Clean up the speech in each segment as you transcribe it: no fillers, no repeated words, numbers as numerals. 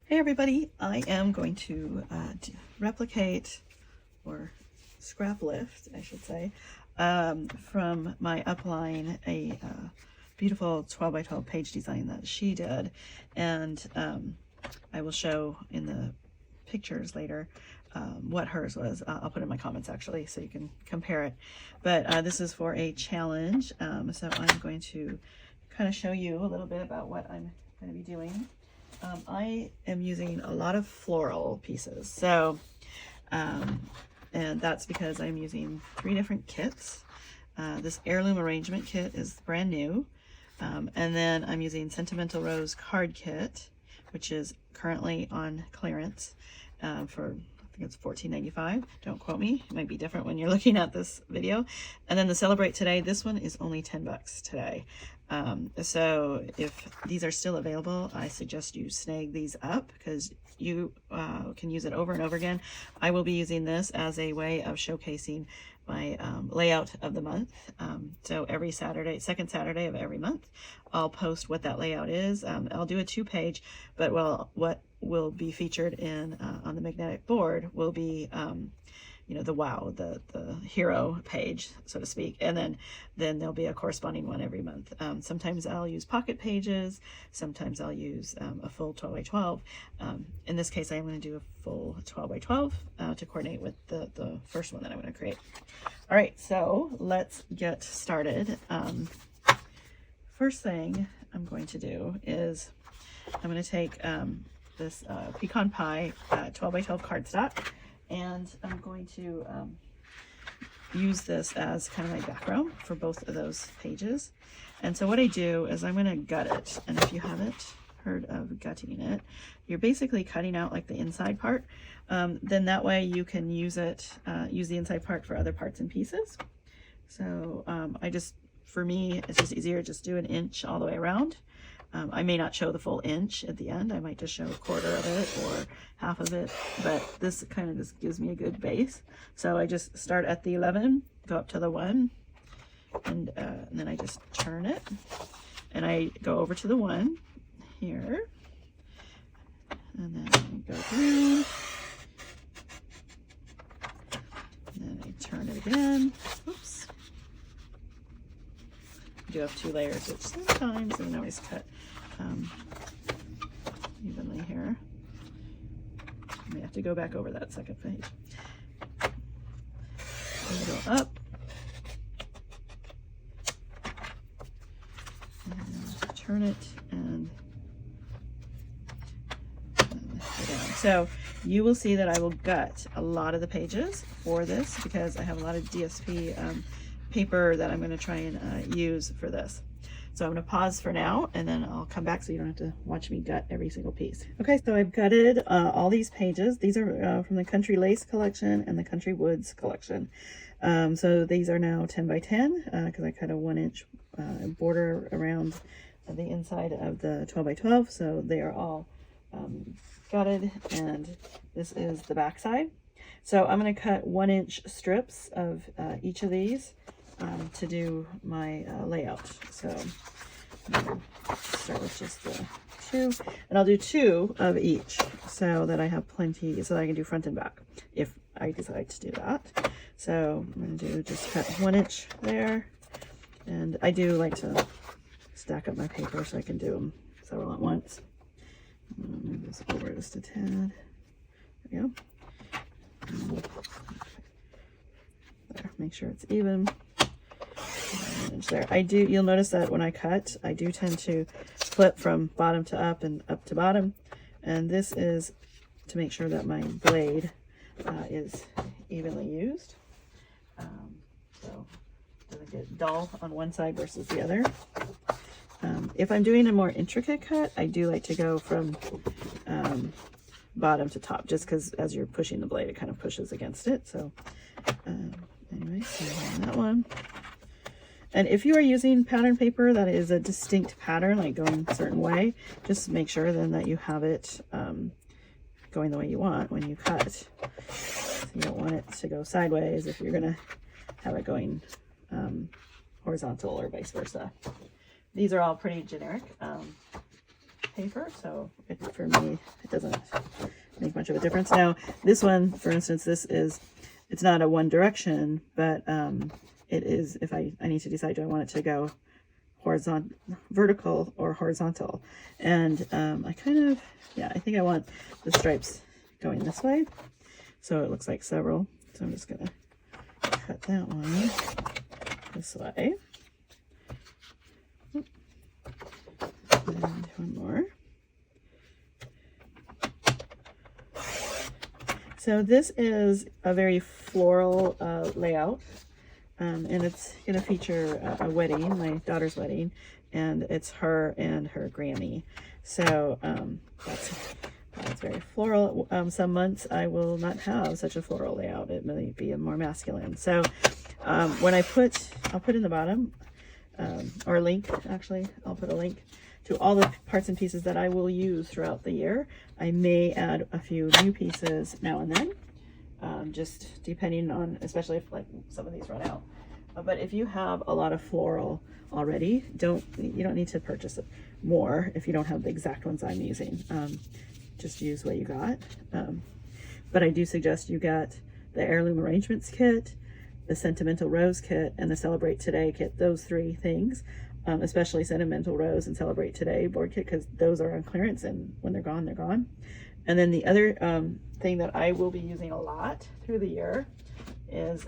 Hey everybody, I am going to replicate or scrap lift, I should say, from my upline a beautiful 12 by 12 page design that she did, and I will show in the pictures later what hers was. I'll put in my comments actually so you can compare it, but this is for a challenge, so I'm going to kind of show you a little bit about what I'm going to be doing. I am using a lot of floral pieces, so and that's because I'm using 3 different kits. This heirloom arrangement kit is brand new, and then I'm using Sentimental Rose card kit, which is currently on clearance for, I think it's $14.95. Don't quote me, it might be different when you're looking at this video. And then the Celebrate Today, this one is only 10 bucks today. So if these are still available, I suggest you snag these up because you can use it over and over again. I will be using this as a way of showcasing my layout of the month. So every Saturday, second Saturday of every month, I'll post what that layout is. I'll do a 2-page, but what will be featured in on the magnetic board will be you know, the wow, the hero page, so to speak, and then there'll be a corresponding one every month. Sometimes I'll use pocket pages, sometimes I'll use a full 12 by 12. In this case, I'm going to do a full 12 by 12 to coordinate with the first one that I'm going to create. All right, so let's get started. First thing I'm going to do is I'm going to take this Pecan Pie 12 by 12 cardstock, and I'm going to use this as kind of my background for both of those pages. And so what I do is I'm going to gut it. And if you haven't heard of gutting it, you're basically cutting out like the inside part. Then that way you can use it, use the inside part for other parts and pieces. So for me, it's just easier, just do 1 inch all the way around. I may not show the full inch at the end. I might just show 1/4 of it or half of it, but this kind of just gives me a good base. So I just start at the 11, go up to the 1, and then I just turn it, and I go over to the 1 here, and then I go through, and then I turn it again. Oops. I do have 2 layers, which sometimes I don't always cut evenly here. I may have to go back over that second page. And go up, and turn it, and go down. So you will see that I will gut a lot of the pages for this because I have a lot of DSP paper that I'm going to try and use for this. So I'm going to pause for now, and then I'll come back so you don't have to watch me gut every single piece. Okay, so I've gutted all these pages. These are from the Country Lace collection and the Country Woods collection. So these are now 10 by 10 because I cut a 1 inch border around the inside of the 12 by 12. So they are all gutted, and this is the back side. So I'm going to cut 1 inch strips of each of these to do my layout. So I'll start with just the 2, and I'll do 2 of each so that I have plenty, so that I can do front and back if I decide to do that. So I'm going to do just cut 1 inch there, and I do like to stack up my paper so I can do them several at once. I'm going to move this over just a tad. There we go. There, make sure it's even. There, you'll notice that when I cut, I do tend to flip from bottom to up and up to bottom, and this is to make sure that my blade is evenly used, so it doesn't get dull on one side versus the other. If I'm doing a more intricate cut, I do like to go from bottom to top, just because as you're pushing the blade, it kind of pushes against it. So anyway, so that one. And if you are using pattern paper that is a distinct pattern, like going a certain way, just make sure then that you have it going the way you want when you cut. You don't want it to go sideways if you're going to have it going horizontal or vice versa. These are all pretty generic paper, so for me it doesn't make much of a difference. Now this one, for instance, it's not a One Direction, but it is, if I need to decide, do I want it to go horizontal, vertical or horizontal, and I kind of, yeah, I think I want the stripes going this way, so it looks like several. So I'm just gonna cut that one this way, and one more. So this is a very floral layout, and it's going to feature a wedding, my daughter's wedding, and it's her and her Grammy. So that's very floral. Some months I will not have such a floral layout. It may be a more masculine. So when I'll put in the bottom, or a link, actually, I'll put a link to all the parts and pieces that I will use throughout the year. I may add a few new pieces now and then, just depending on, especially if like some of these run out. But if you have a lot of floral already, you don't need to purchase more if you don't have the exact ones I'm using. Just use what you got. But I do suggest you get the Heirloom Arrangements kit, the Sentimental Rose kit, and the Celebrate Today kit. Those three things, especially Sentimental Rose and Celebrate Today board kit, because those are on clearance, and when they're gone, they're gone. And then the other thing that I will be using a lot through the year is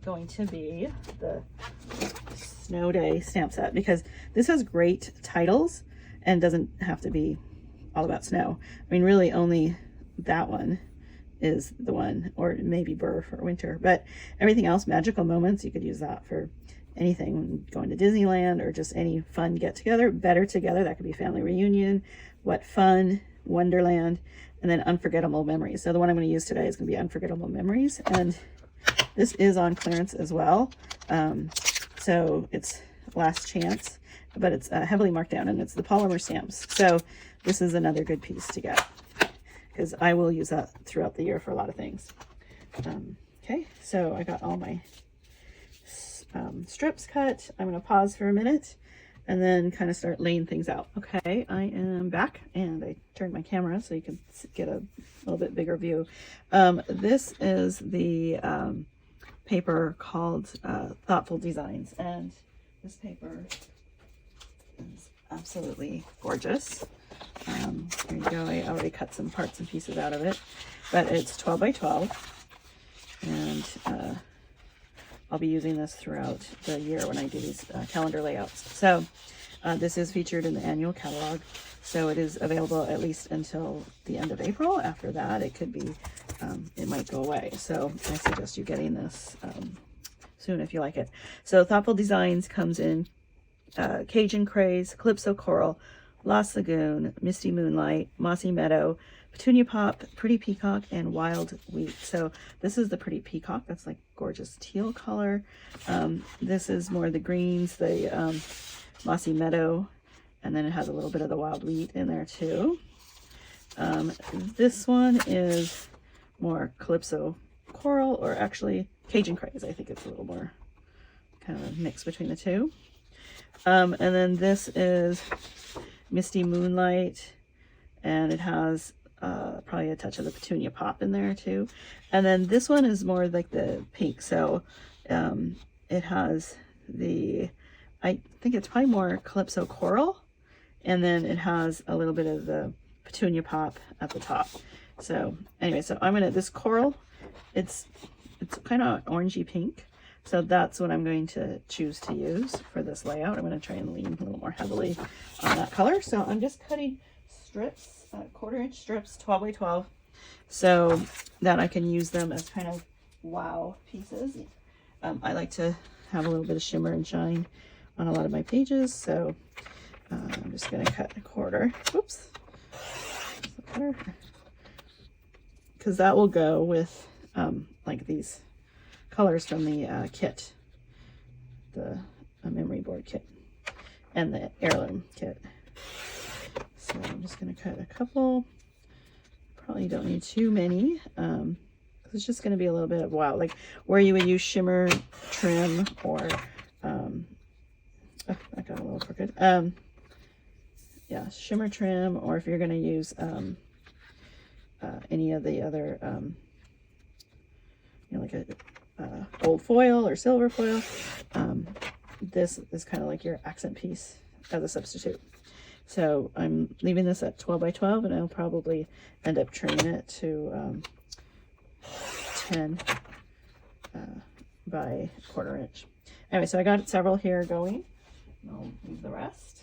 going to be the Snow Day stamp set, because this has great titles and doesn't have to be all about snow. I mean, really only that one is the one, or maybe Burr for winter, but everything else, Magical Moments, you could use that for anything, going to Disneyland or just any fun get together. Better Together, that could be family reunion. What Fun, Wonderland, and then Unforgettable Memories. So the one I'm going to use today is going to be Unforgettable Memories, and this is on clearance as well. So it's last chance, but it's heavily marked down, and it's the polymer stamps. So this is another good piece to get, because I will use that throughout the year for a lot of things. Okay, so I got all my strips cut. I'm going to pause for a minute and then kind of start laying things out. Okay, I am back, and I turned my camera so you can get a little bit bigger view. This is the paper called Thoughtful Designs, and this paper is absolutely gorgeous. Here you go. I already cut some parts and pieces out of it, but it's 12 by 12, and I'll be using this throughout the year when I do these calendar layouts. So this is featured in the annual catalog, so it is available at least until the end of April. After that, it could be, it might go away. So I suggest you getting this soon if you like it. So Thoughtful Designs comes in Cajun Craze, Calypso Coral, Lost Lagoon, Misty Moonlight, Mossy Meadow, Petunia Pop, Pretty Peacock, and Wild Wheat. So this is the Pretty Peacock. That's like gorgeous teal color. This is more the greens, the Mossy Meadow, and then it has a little bit of the Wild Wheat in there too. This one is more Calypso Coral, or actually Cajun Craze. I think it's a little more kind of a mix between the two. And then this is Misty Moonlight, and it has probably a touch of the Petunia Pop in there too. And then this one is more like the pink, so it has the, I think it's probably more Calypso Coral, and then it has a little bit of the Petunia Pop at the top. So anyway, so I'm gonna, this coral, it's kind of orangey pink, so that's what I'm going to choose to use for this layout. I'm going to try and lean a little more heavily on that color. So I'm just cutting strips, 1/4 inch strips, 12 by 12, so that I can use them as kind of wow pieces. I like to have a little bit of shimmer and shine on a lot of my pages, so I'm just going to cut 1/4. Oops. Because that will go with like these colors from the kit, the memory board kit, and the heirloom kit. So I'm just going to cut a couple. Probably don't need too many. It's just going to be a little bit of wow, like where you would use shimmer trim, or oh, I got a little crooked. yeah, shimmer trim, or if you're going to use any of the other, you know, like a gold foil or silver foil, this is kind of like your accent piece as a substitute. So I'm leaving this at 12 by 12, and I'll probably end up trimming it to 10 by 1/4 inch. Anyway, so I got several here going. I'll leave the rest.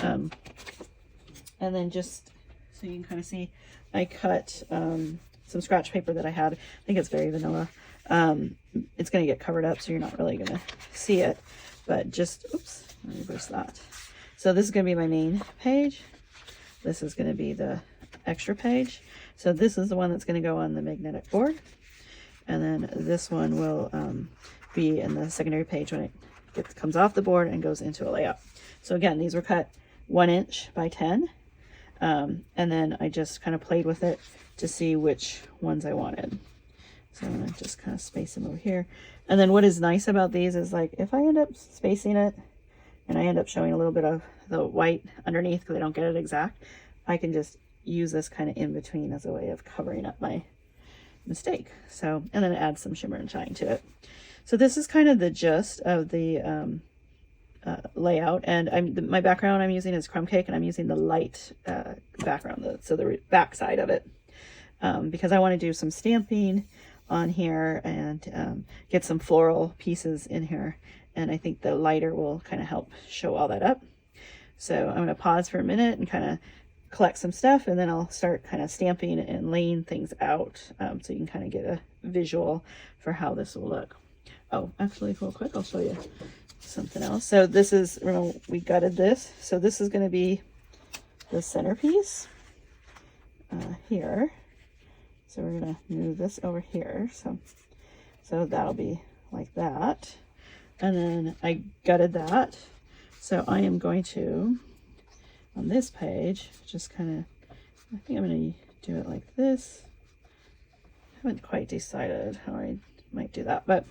And then just so you can kind of see, I cut some scratch paper that I had. I think it's very vanilla. It's going to get covered up, so you're not really going to see it. But just, oops, I'll reverse that. So this is going to be my main page. This is going to be the extra page. So this is the one that's going to go on the magnetic board. And then this one will be in the secondary page when it comes off the board and goes into a layout. So again, these were cut 1 inch by 10. And then I just kind of played with it to see which ones I wanted. So I'm going to just kind of space them over here. And then what is nice about these is, like, if I end up spacing it and I end up showing a little bit of the white underneath because I don't get it exact, I can just use this kind of in between as a way of covering up my mistake. So, and then add some shimmer and shine to it. So this is kind of the gist of the layout. And my background I'm using is crumb cake, and I'm using the light background, so the back side of it, because I want to do some stamping on here and get some floral pieces in here. And I think the lighter will kind of help show all that up. So I'm going to pause for a minute and kind of collect some stuff, and then I'll start kind of stamping and laying things out, so you can kind of get a visual for how this will look. Oh, actually, real quick, I'll show you something else. So this is, remember, we gutted this. So this is going to be the centerpiece here. So we're going to move this over here. So that'll be like that. And then I gutted that. So I am going to, on this page, just kind of, I think I'm going to do it like this. I haven't quite decided how I might do that, but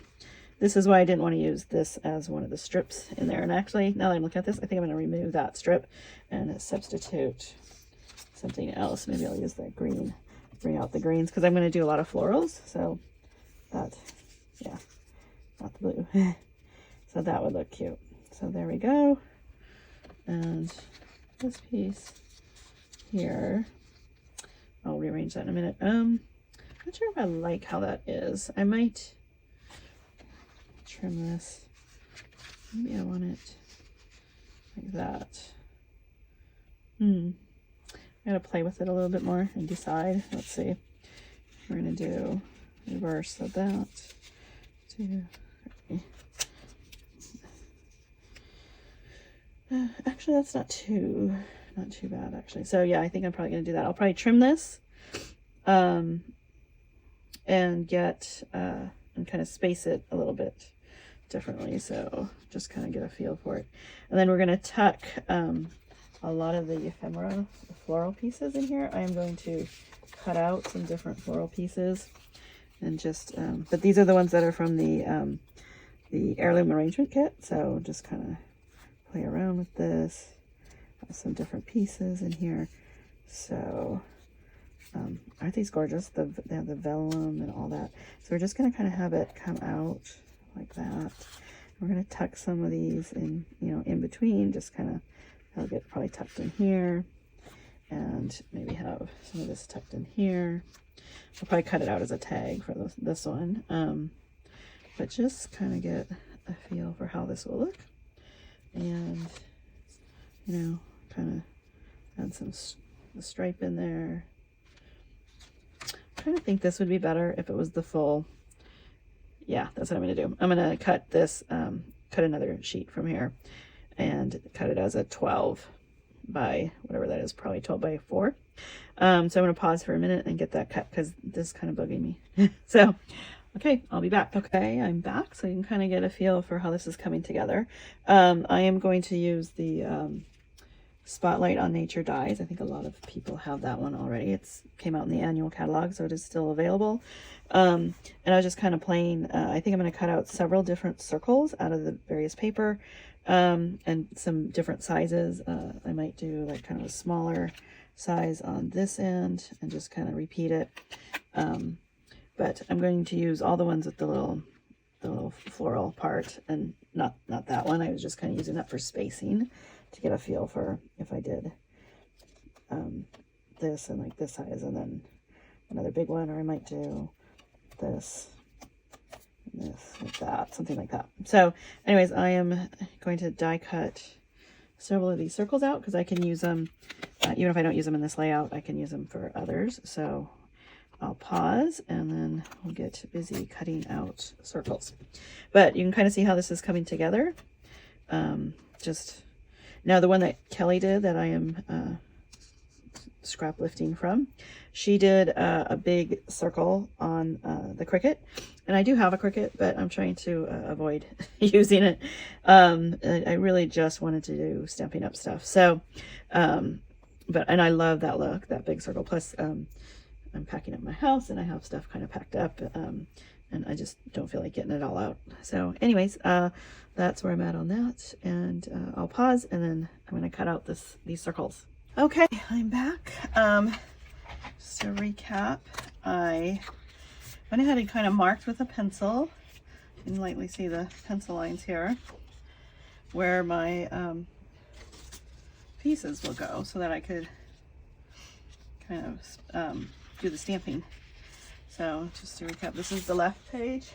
this is why I didn't want to use this as one of the strips in there. And actually, now that I'm looking at this, I think I'm going to remove that strip and substitute something else. Maybe I'll use the green, bring out the greens, because I'm going to do a lot of florals. So that, yeah, not the blue. So that would look cute. So there we go. And this piece here, I'll rearrange that in a minute. Not sure if I like how that is. I might trim this. Maybe I want it like that. I gotta play with it a little bit more and decide. Let's see. We're gonna do reverse of that. 2, 3. Actually, that's not too bad, actually. So yeah, I think I'm probably gonna do that. I'll probably trim this, and get and kind of space it a little bit differently. So just kind of get a feel for it. And then we're gonna tuck a lot of the ephemera, the floral pieces in here. I am going to cut out some different floral pieces and just, but these are the ones that are from the heirloom arrangement kit. So just kind of play around with this. Have some different pieces in here. So aren't these gorgeous? They have the vellum and all that. So we're just going to kind of have it come out like that. We're going to tuck some of these in, you know, in between, just kind of, that'll get probably tucked in here, and maybe have some of this tucked in here. I'll probably cut it out as a tag for this one, but just kind of get a feel for how this will look, and, you know, kind of add some stripe in there. I kind of think this would be better if it was the full, yeah, that's what I'm going to do. I'm going to cut this, cut another sheet from here and cut it as a 12 by whatever that is, probably 12 by 4. So I'm going to pause for a minute and get that cut because this is kind of bugging me. So, okay, I'll be back. Okay, I'm back, so you can kind of get a feel for how this is coming together. I am going to use the Spotlight on Nature dies. I think a lot of people have that one already. It's came out in the annual catalog, so it is still available. And I was just kind of playing. I think I'm going to cut out several different circles out of the various paper and some different sizes. I might do like kind of a smaller size on this end and just kind of repeat it. But I'm going to use all the ones with the little floral part, and not that one. I was just kind of using that for spacing to get a feel for if I did this and like this size and then another big one, or I might do this and this like that, something like that. So anyways, I am going to die cut several of these circles out because I can use them even if I don't use them in this layout. I can use them for others. So I'll pause and then we'll get busy cutting out circles. But you can kind of see how this is coming together. Just now, the one that Kelly did that I am scrap lifting from, she did a big circle on the Cricut, and I do have a Cricut, but I'm trying to avoid using it. I really just wanted to do Stampin' Up stuff. So, and I love that look, that big circle. Plus, I'm packing up my house and I have stuff kind of packed up, and I just don't feel like getting it all out. So anyways, that's where I'm at on that, and I'll pause and then I'm going to cut out these circles. Okay, I'm back. Just to recap, I went ahead and kind of marked with a pencil. You can lightly see the pencil lines here where my pieces will go, so that I could kind of do the stamping. So just to recap, this is the left page,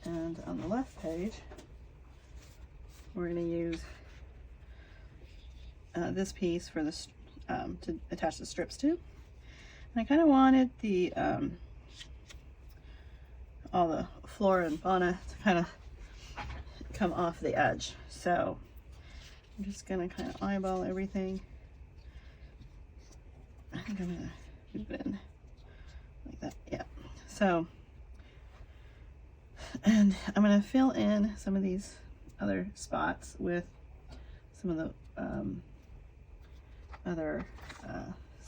and on the left page we're going to use this piece for this to attach the strips to. And I kind of wanted the all the flora and fauna to kind of come off the edge. So I'm just gonna kind of eyeball everything. I think I'm gonna move it in like that. Yeah. So, and I'm gonna fill in some of these other spots with some of the other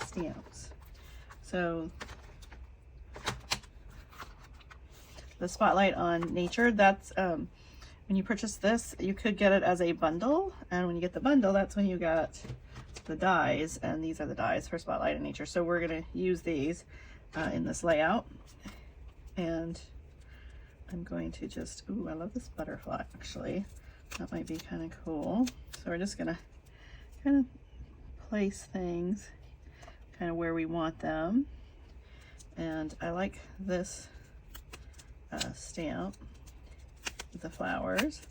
stamps. So the Spotlight on Nature, that's when you purchase this, you could get it as a bundle, and when you get the bundle, that's when you got the dies, and these are the dies for Spotlight on Nature. So we're going to use these in this layout, and I'm going to just, ooh, I love this butterfly actually. That might be kind of cool. So we're just going to kind of place things kind of where we want them. And I like this stamp with the flowers.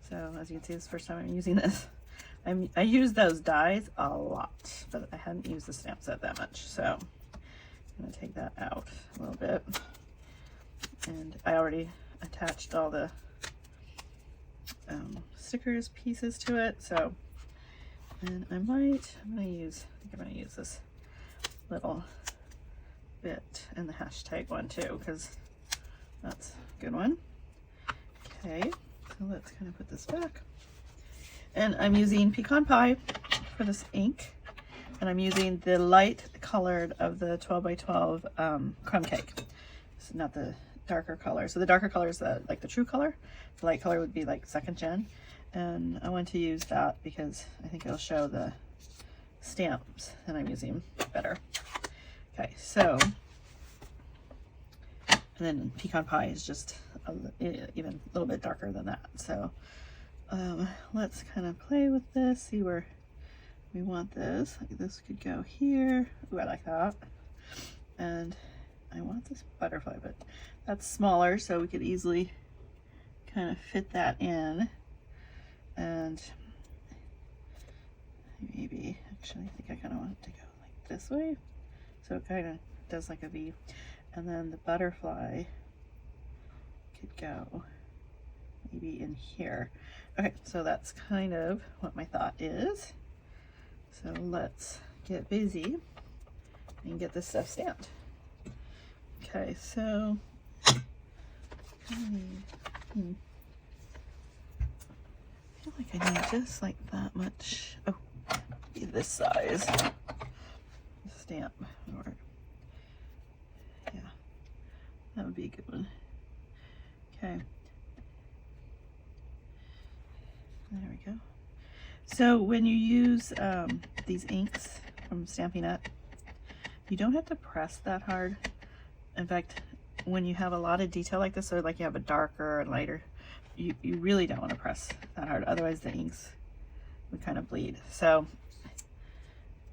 So as you can see, this is the first time I'm using this. I use those dies a lot, but I hadn't used the stamp set that much. So I'm going to take that out a little bit. And I already attached all the stickers pieces to it. So, and I'm going to use this little bit in the hashtag one too, because that's a good one. Okay, so let's kind of put this back. And I'm using Pecan Pie for this ink, and I'm using the light colored of the 12 by 12 crumb cake. This is not the darker color. So the darker color is like the true color. The light color would be like 2nd gen. And I want to use that because I think it'll show the stamps that I'm using better. Okay, so, and then Pecan Pie is just even a little bit darker than that. So let's kind of play with this, see where we want this. Like this could go here. Ooh, I like that. And I want this butterfly, but that's smaller, so we could easily kind of fit that in. And maybe, actually, I think I kind of want it to go like this way. So it kind of does like a V. And then the butterfly could go maybe in here. Okay, so that's kind of what my thought is. So let's get busy and get this stuff stamped. Okay, so I feel like I need just like that much. Oh, be this size stamp, or yeah, that would be a good one. Okay. There we go. So when you use these inks from Stampin' Up, you don't have to press that hard. In fact, when you have a lot of detail like this, or like you have a darker and lighter, you really don't want to press that hard. Otherwise the inks would kind of bleed. So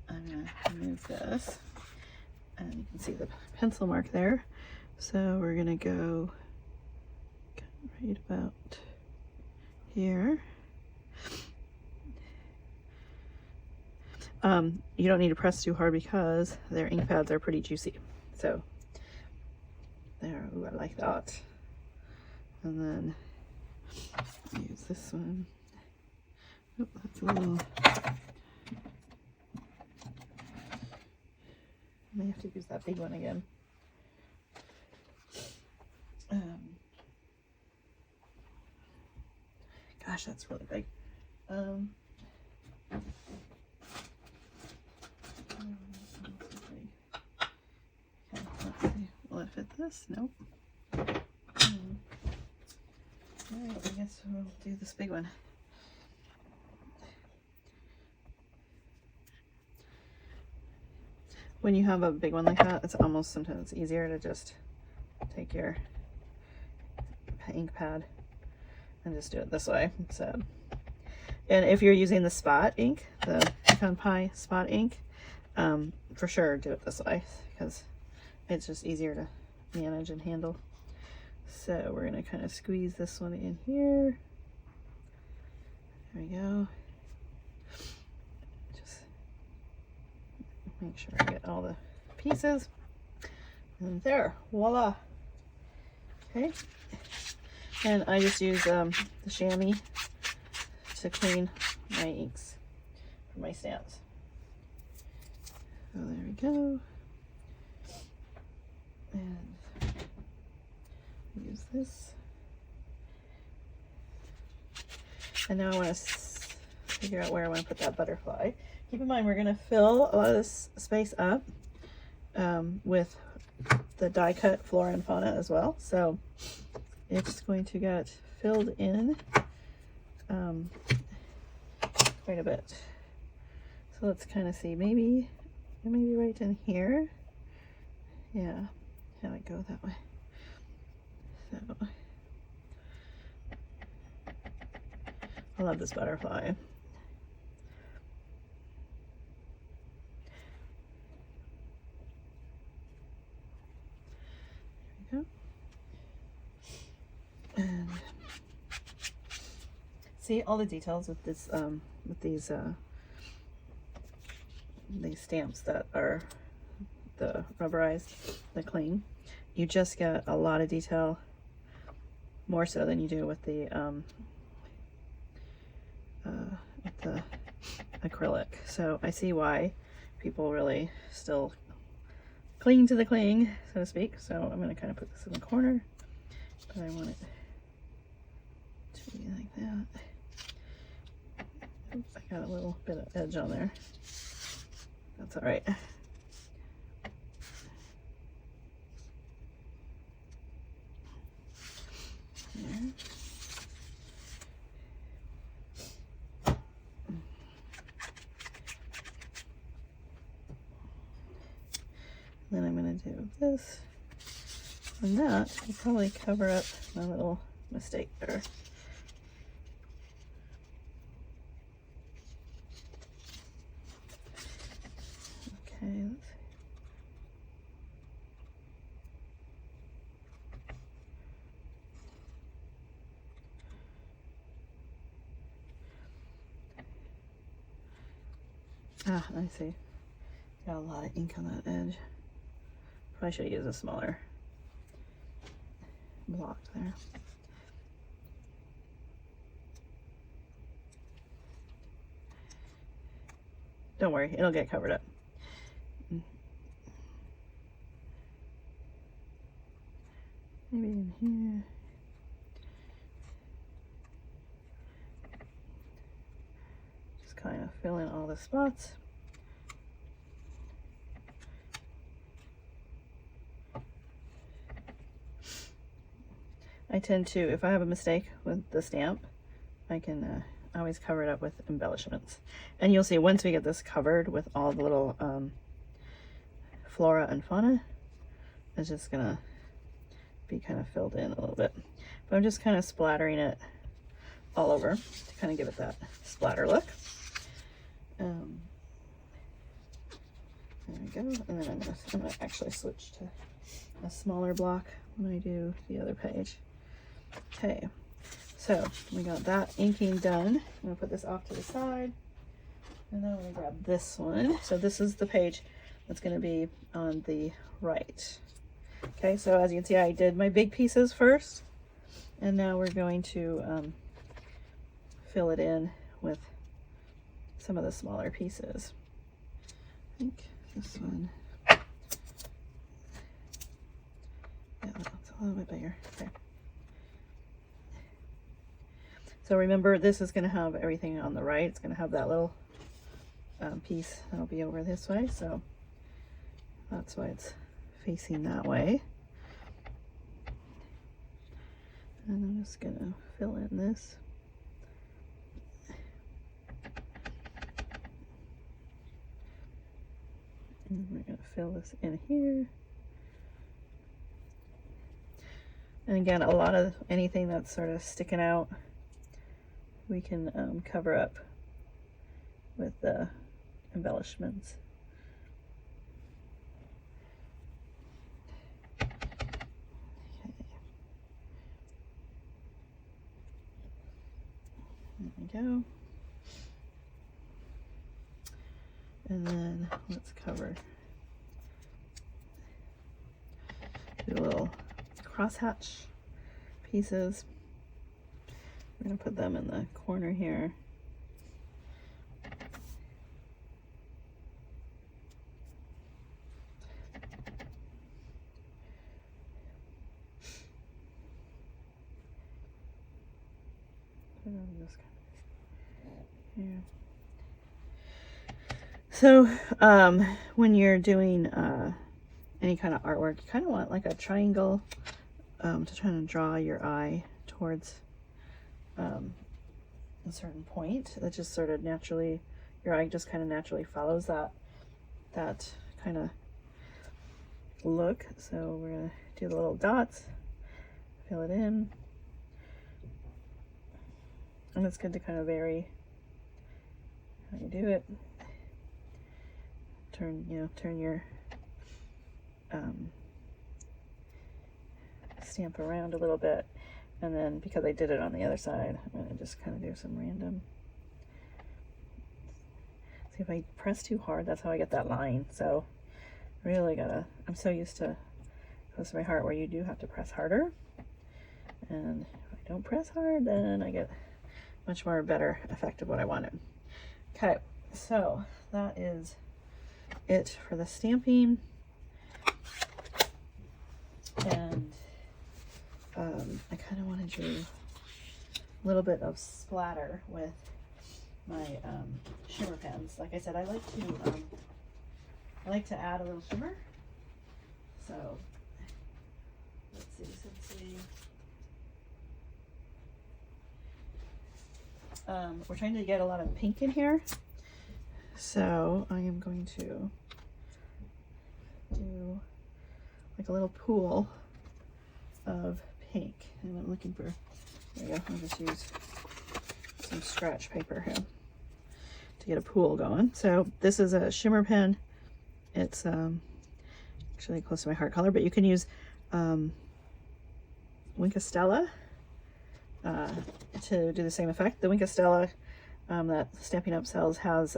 I'm going to remove this, and you can see the pencil mark there. So we're going to go right about here. You don't need to press too hard because their ink pads are pretty juicy. So there, ooh, I like that. And then use this one. Oh, that's a little, I may have to use that big one again. Gosh, that's really big. Okay, let's see. Will it fit this? Nope. Alright, I guess we'll do this big one. When you have a big one like that, it's almost sometimes easier to just take your ink pad and just do it this way. So, and if you're using the spot ink, the Pecan Pie spot ink, for sure do it this way because it's just easier to manage and handle. So we're going to kind of squeeze this one in here. There we go. Just make sure I get all the pieces. And there, voila. Okay. And I just use the chamois to clean my inks for my stamps. So there we go. And use this. And now I want to figure out where I want to put that butterfly. Keep in mind, we're going to fill a lot of this space up with the die cut flora and fauna as well. So it's going to get filled in quite a bit. So let's kind of see, maybe right in here. Yeah, have it go that way. So I love this butterfly. There we go. And see all the details with this with these stamps that are the rubberized, the cling. You just get a lot of detail, more so than you do with the acrylic. So I see why people really still cling to the cling, so to speak. So I'm going to kind of put this in the corner, but I want it to be like that. Oops, I got a little bit of edge on there. That's all right. There. Then I'm going to do this, and that will probably cover up my little mistake there. Okay, let's see. Ah, I see. Got a lot of ink on that edge. Probably should use a smaller block there. Don't worry, it'll get covered up. Maybe in here. Just kind of fill in all the spots. I tend to, if I have a mistake with the stamp, I can I always cover it up with embellishments. And you'll see once we get this covered with all the little flora and fauna, it's just gonna be kind of filled in a little bit. But I'm just kind of splattering it all over to kind of give it that splatter look. There we go. And then I'm gonna actually switch to a smaller block when I do the other page. Okay, so we got that inking done. I'm gonna put this off to the side, and then I'm gonna grab this one. So this is the page that's gonna be on the right. Okay, so as you can see, I did my big pieces first, and now we're going to fill it in with some of the smaller pieces. I think this one, yeah, that's a little bit bigger. Okay. So remember, this is going to have everything on the right. It's going to have that little piece that'll be over this way, so that's why it's facing that way. And I'm just going to fill in this. And we're going to fill this in here. And again, a lot of anything that's sort of sticking out, we can cover up with the embellishments. Okay. There we go. And then let's cover the little crosshatch pieces. We're going to put them in the corner here. Put them just kind of here. So when you're doing any kind of artwork, you kind of want like a triangle to try to draw your eye towards a certain point. That just sort of naturally, your eye just kind of naturally follows that kind of look. So we're gonna do the little dots, fill it in, and it's good to kind of vary how you do it. Turn your stamp around a little bit, and then because I did it on the other side, I'm going to just kind of do some random. See, if I press too hard, that's how I get that line. So really gotta, I'm so used to close to my heart where you do have to press harder, and if I don't press hard, then I get much more better effect of what I wanted. Okay, so that is it for the stamping. And I kind of want to do a little bit of splatter with my shimmer pens. Like I said, I like to add a little shimmer. So let's see. We're trying to get a lot of pink in here, so I am going to do like a little pool of pink, and I'm looking for, there we go, I'll just use some scratch paper here to get a pool going. So this is a shimmer pen. It's actually close to my heart color, but you can use Wink of Stella to do the same effect. The Wink of Stella that Stampin' Up! Sells has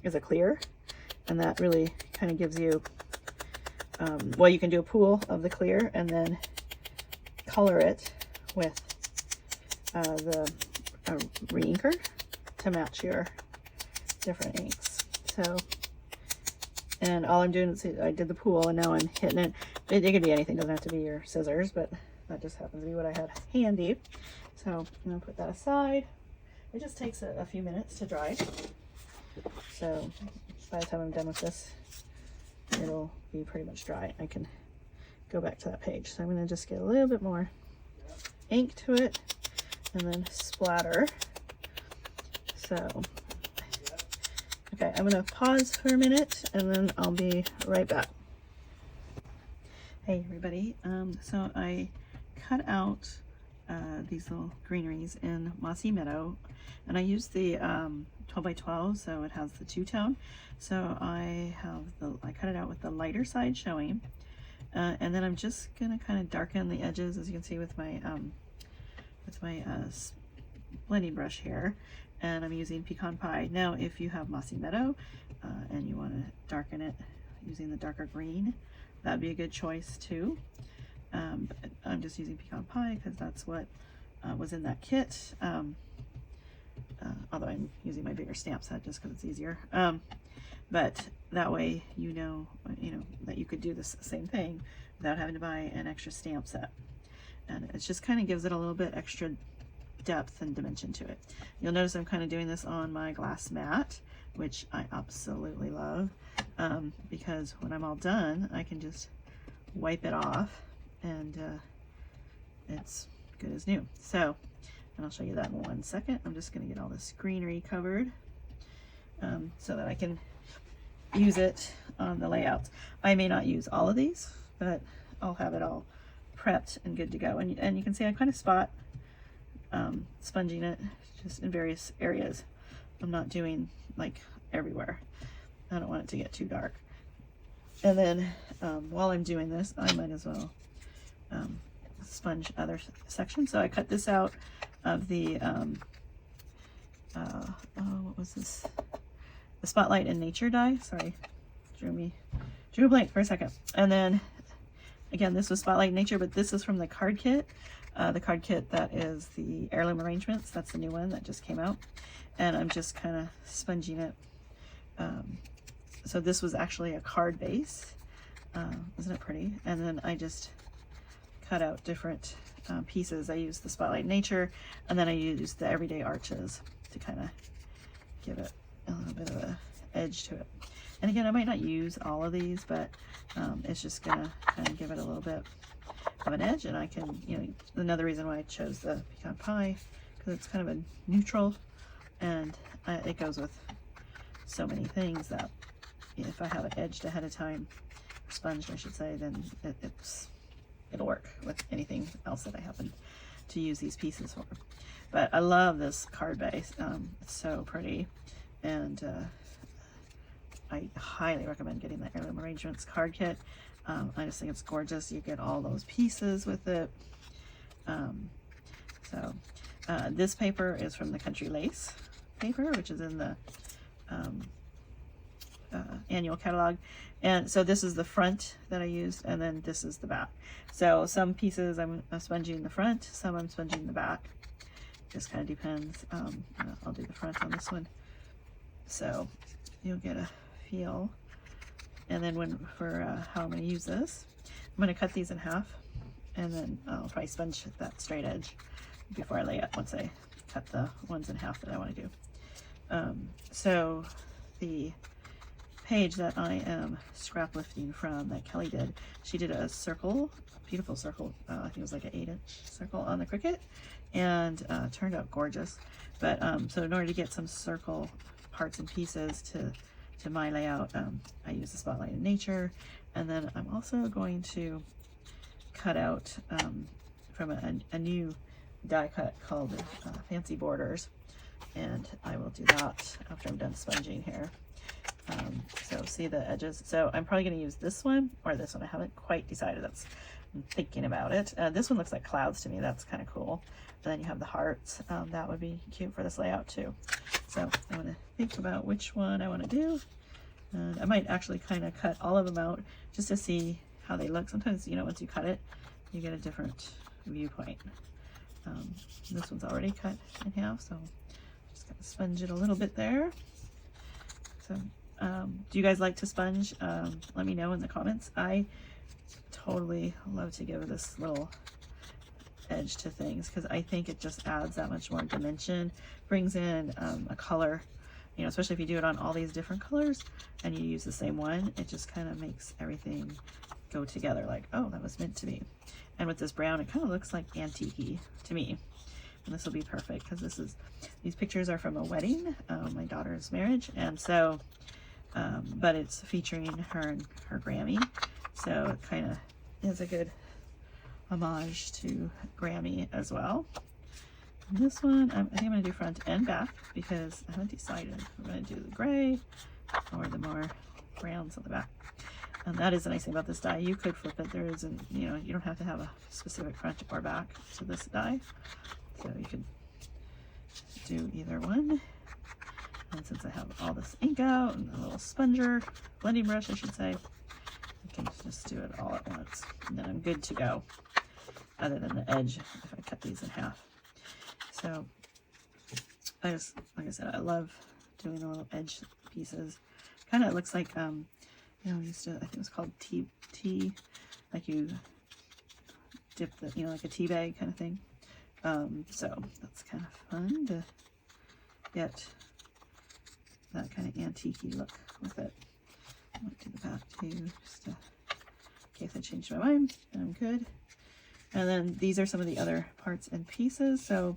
is a clear, and that really kind of gives you well, you can do a pool of the clear and then color it with the re-inker to match your different inks. So, and all I'm doing is I did the pool, and now I'm hitting it. It could be anything, doesn't have to be your scissors, but that just happens to be what I had handy. So I'm gonna put that aside. It just takes a few minutes to dry. So by the time I'm done with this, it'll be pretty much dry. I can go back to that page. So I'm going to just get a little bit more ink to it and then splatter So, okay, I'm gonna pause for a minute and then I'll be right back. Hey everybody, so I cut out these little greeneries in Mossy Meadow, and I used the 12 by 12, so it has the two-tone. So I cut it out with the lighter side showing, and then I'm just gonna kind of darken the edges, as you can see with my blending brush here, and I'm using Pecan Pie. Now, if you have Mossy Meadow and you want to darken it using the darker green, that'd be a good choice too. But I'm just using Pecan Pie because that's what was in that kit. Although I'm using my bigger stamp set just because it's easier. But that way you know that you could do this same thing without having to buy an extra stamp set. And it just kind of gives it a little bit extra depth and dimension to it. You'll notice I'm kind of doing this on my glass mat, which I absolutely love, because when I'm all done, I can just wipe it off and it's good as new. So, and I'll show you that in 1 second. I'm just going to get all this greenery covered so that I can use it on the layouts. I may not use all of these, but I'll have it all prepped and good to go. And you can see I kind of spot sponging it just in various areas. I'm not doing like everywhere. I don't want it to get too dark. And then while I'm doing this, I might as well sponge other sections. So I cut this out of the what was this? The Spotlight in Nature die. Sorry, drew a blank for a second. And then again, this was Spotlight in Nature, but this is from the card kit. The card kit that is the Heirloom Arrangements. That's the new one that just came out. And I'm just kind of sponging it. So this was actually a card base. Isn't it pretty? And then I just cut out different pieces. I used the Spotlight in Nature, and then I used the Everyday Arches to kind of give it a little bit of an edge to it. And again, I might not use all of these, but it's just gonna kind of give it a little bit of an edge. And I can, another reason why I chose the Pecan Pie, because it's kind of a neutral, and it goes with so many things that if I have it edged ahead of time, sponged I should say, then it'll work with anything else that I happen to use these pieces for. But I love this card base. It's so pretty, and I highly recommend getting the Heirloom Arrangements card kit. I just think it's gorgeous. You get all those pieces with it. This paper is from the Country Lace paper, which is in the annual catalog. And so this is the front that I used, and then this is the back. So some pieces I'm sponging the front, some I'm sponging the back. Just kind of depends. I'll do the front on this one, so you'll get a feel. And then for how I'm going to use this, I'm going to cut these in half, and then I'll probably sponge that straight edge before I lay it, once I cut the ones in half that I want to do. So the page that I am scrap lifting from that Kelly did, she did a circle, a beautiful circle, I think it was like an 8-inch circle on the Cricut, and turned out gorgeous. But so in order to get some circle parts and pieces to my layout, I use the Spotlight in Nature, and then I'm also going to cut out from a new die cut called Fancy Borders, and I will do that after I'm done sponging here. So see the edges. So I'm probably going to use this one or this one. I haven't quite decided. I'm thinking about it. This one looks like clouds to me. That's kind of cool. And then you have the hearts. That would be cute for this layout too. So I want to think about which one I want to do. And I might actually kind of cut all of them out just to see how they look. Sometimes, once you cut it, you get a different viewpoint. This one's already cut in half, so just gonna sponge it a little bit there. So do you guys like to sponge? Let me know in the comments. I totally love to give this little edge to things because I think it just adds that much more dimension, brings in a color, especially if you do it on all these different colors and you use the same one, it just kind of makes everything go together like, oh, that was meant to be. And with this brown, it kind of looks like antique-y to me. And this will be perfect because these pictures are from a wedding, my daughter's marriage, and so but it's featuring her and her Grammy, so it kind of is a good homage to Grammy as well. And this one, I think I'm going to do front and back because I haven't decided if I'm going to do the gray or the more browns on the back. And that is the nice thing about this die. You could flip it. There isn't, you know, you don't have to have a specific front or back to this die. So you could do either one. And since I have all this ink out and a little sponger, blending brush I should say, I can just do it all at once. And then I'm good to go, other than the edge if I cut these in half. So I just, like I said, I love doing the little edge pieces. Kind of looks like, you know, used to, I think it was called tea, like you dip the, you know, like a tea bag kind of thing. So that's kind of fun to get that kind of antique-y look with it. I might do the back too, just in case I changed my mind, and I'm good. And then these are some of the other parts and pieces so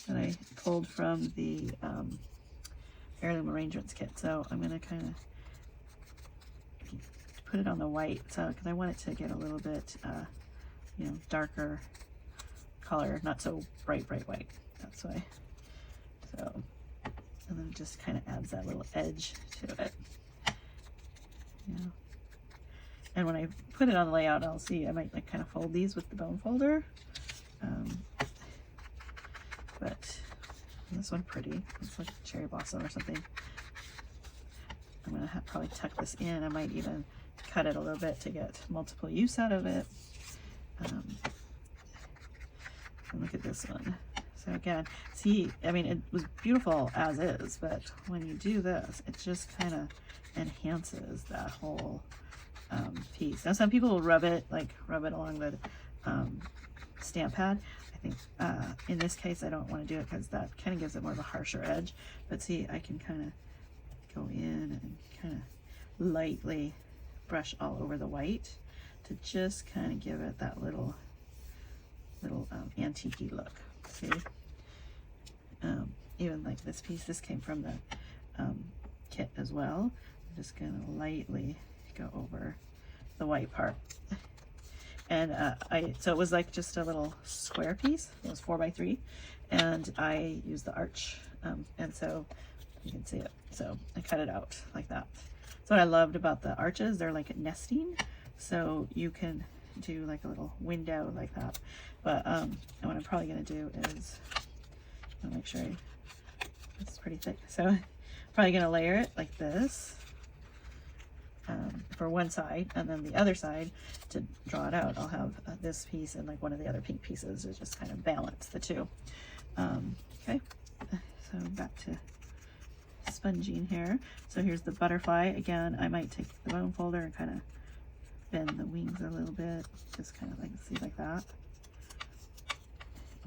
that I pulled from the Heirloom Arrangements kit. So I'm going to kind of put it on the white, so because I want it to get a little bit, you know, darker color, not so bright white. That's why. So, and then it just kind of adds that little edge to it. Yeah. And when I put it on the layout, I'll see I might like kind of fold these with the bone folder. But this one pretty. It's like cherry blossom or something. I'm gonna probably tuck this in. I might even cut it a little bit to get multiple use out of it. And look at this one. So again, see, I mean, it was beautiful as is, but when you do this, it just kind of enhances that whole piece. Now some people will rub it along the stamp pad. I think in this case I don't want to do it because that kind of gives it more of a harsher edge, but see, I can kind of go in and kind of lightly brush all over the white to just kind of give it that little antique-y look. See, even like this piece, this came from the kit as well. I'm just gonna lightly go over the white part. And so it was like just a little square piece. It was 4x3, and I used the arch, and so you can see it. So I cut it out like that. So what I loved about the arches, they're like nesting, so you can do like a little window like that. But what I'm probably gonna do is, I'll make sure it's pretty thick. So I'm probably gonna layer it like this. For one side, and then the other side, to draw it out, I'll have this piece and like one of the other pink pieces to just kind of balance the two. Okay, so back to sponging here. So here's the butterfly. Again, I might take the bone folder and kind of bend the wings a little bit, just kind of like, see, like that,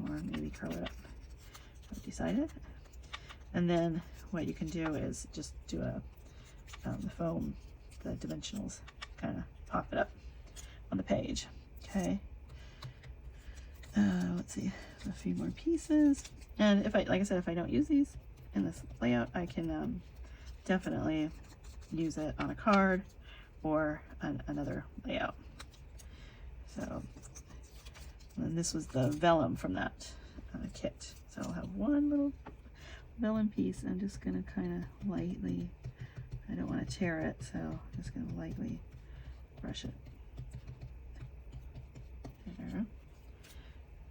or maybe curl it up. I've decided. And then what you can do is just do the foam, the dimensionals, kind of pop it up on the page. Okay, let's see, a few more pieces. And if I, like I said, if I don't use these in this layout, I can definitely use it on a card or another layout. So, and this was the vellum from that kit. So I'll have one little vellum piece. I'm just gonna kind of lightly, I don't want to tear it, so I'm just going to lightly brush it there.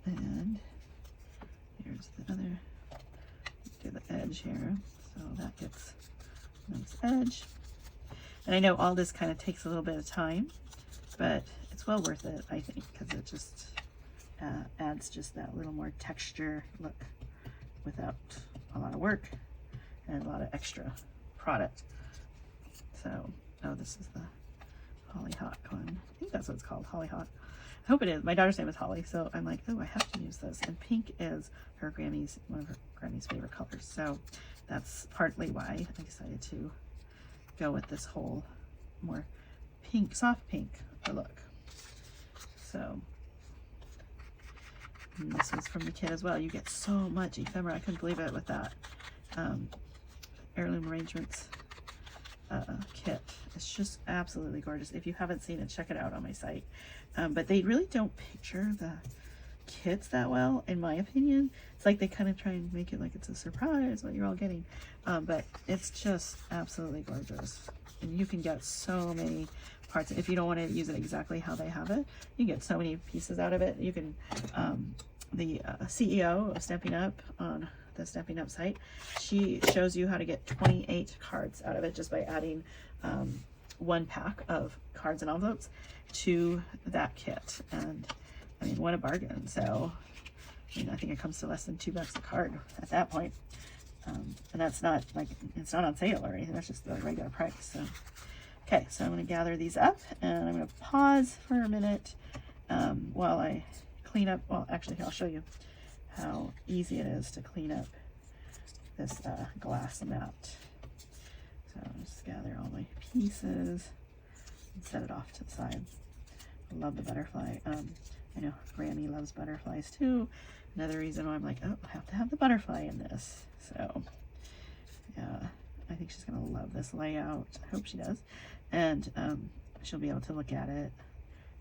And here's the other, do the edge here, so that gets a nice edge. And I know all this kind of takes a little bit of time, but it's well worth it, I think, because it just adds just that little more texture look without a lot of work and a lot of extra product. So, oh, this is the Hollyhock one. I think that's what it's called, Hollyhock. I hope it is. My daughter's name is Holly, so I'm like, oh, I have to use this. And pink is her Grammy's, one of her Grammy's favorite colors. So that's partly why I decided to go with this whole more pink, soft pink look. So And this was from the kit as well. You get so much ephemera. I couldn't believe it with that Heirloom Arrangements kit. It's just absolutely gorgeous. If you haven't seen it, check it out on my site. But they really don't picture the kits that well, in my opinion. It's like they kind of try and make it like it's a surprise what you're all getting, but it's just absolutely gorgeous. And you can get so many parts. If you don't want to use it exactly how they have it, you get so many pieces out of it. You can the CEO of Stampin' Up! On the Stampin' Up! Site, she shows you how to get 28 cards out of it just by adding one pack of cards and envelopes to that kit. And I mean, what a bargain. So, I mean, I think it comes to less than $2 a card at that point. And that's not like, it's not on sale or anything. That's just the regular price. So, okay, so I'm going to gather these up and I'm going to pause for a minute while I clean up. Well, actually, I'll show you how easy it is to clean up this glass mat. So I'll just gather all my pieces and set it off to the side. I love the butterfly. I know Grammy loves butterflies too. Another reason why I'm like, oh, I have to have the butterfly in this. So yeah, I think she's gonna love this layout. I hope she does. And she'll be able to look at it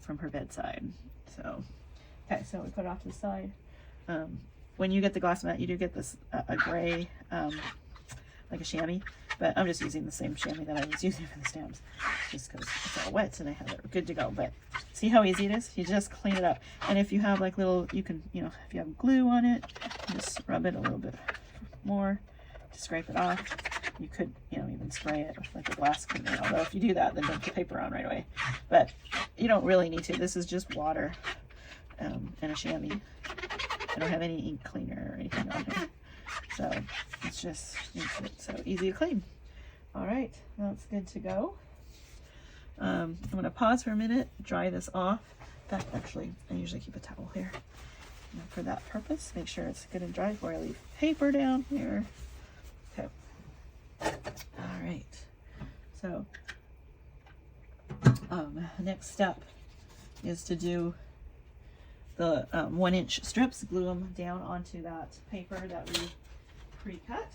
from her bedside. So, okay, so we put it off to the side. When you get the glass mat, you do get this a gray, like a chamois, but I'm just using the same chamois that I was using for the stamps, just because it's all wet and I have it good to go. But see how easy it is? You just clean it up. And if you have like little, you can, you know, if you have glue on it, just rub it a little bit more to scrape it off. You could, you know, even spray it with like a glass cleaner, although if you do that, then don't put paper on right away. But you don't really need to. This is just water and a chamois. I don't have any ink cleaner or anything on here. So it's just makes it so easy to clean. All right, that's good to go. I'm gonna pause for a minute, dry this off. In fact, actually, I usually keep a towel here for that purpose. Make sure it's good and dry before I leave paper down here. Okay. All right. So next step is to do the 1-inch strips, glue them down onto that paper that we pre-cut.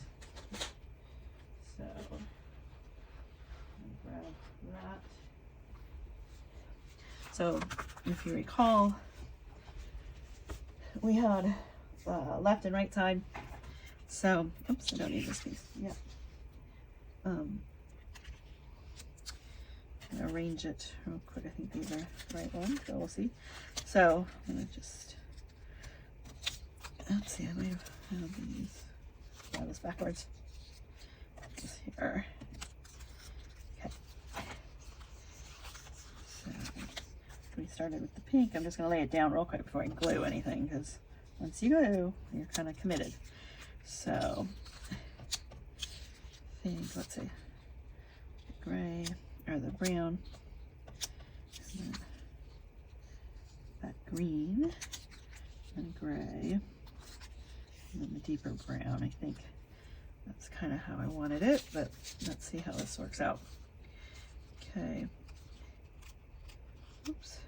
So grab that. So if you recall, we had left and right side. So, oops, I don't need this piece. Yeah. Arrange it real quick. I think these are the right ones, so we'll see. So I'm gonna just, let's see, I might have these. Grab this backwards. Just here. Okay. So we started with the pink. I'm just gonna lay it down real quick before I glue anything, because once you glue, you're kind of committed. So I think, let's see, the gray or the brown, and then that green and gray, and then the deeper brown. I think that's kind of how I wanted it, but let's see how this works out. Okay. Oops.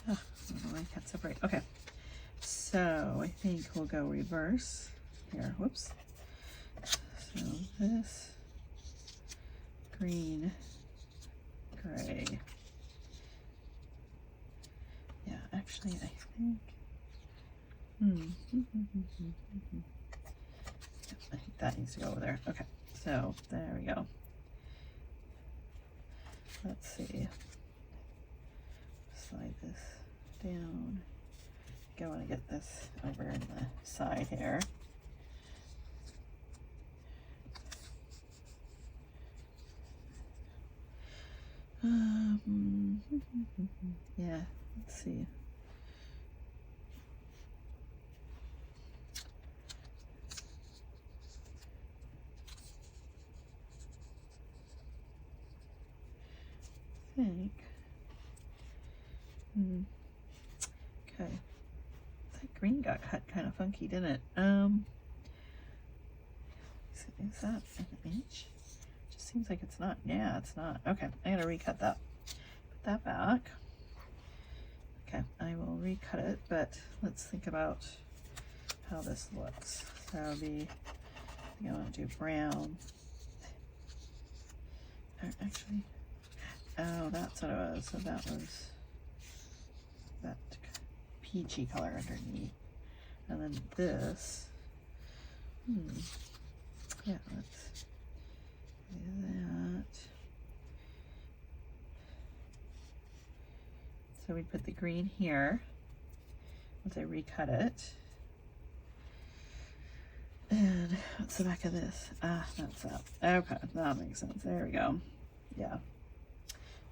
Oh, I don't know why I can't separate. Okay. So I think we'll go reverse here. Whoops. So this green, gray. Yeah, actually, I think. I think that needs to go over there. Okay, so there we go. Let's see. Slide this down. I want to get this over in the side here. Yeah, let's see. I think. Okay. That green got cut kind of funky, didn't it? Is that an inch? Just seems like it's not. Yeah, it's not. Okay, I gotta recut that. Put that back. Okay, I will recut it, but let's think about how this looks. So it'll be, I think I want to do brown. Or actually, oh, that's what it was. So that was that peachy color underneath. And then this, yeah, let's do that. So we put the green here once I recut it. And what's the back of this? Ah, that's that. Okay, that makes sense. There we go. Yeah.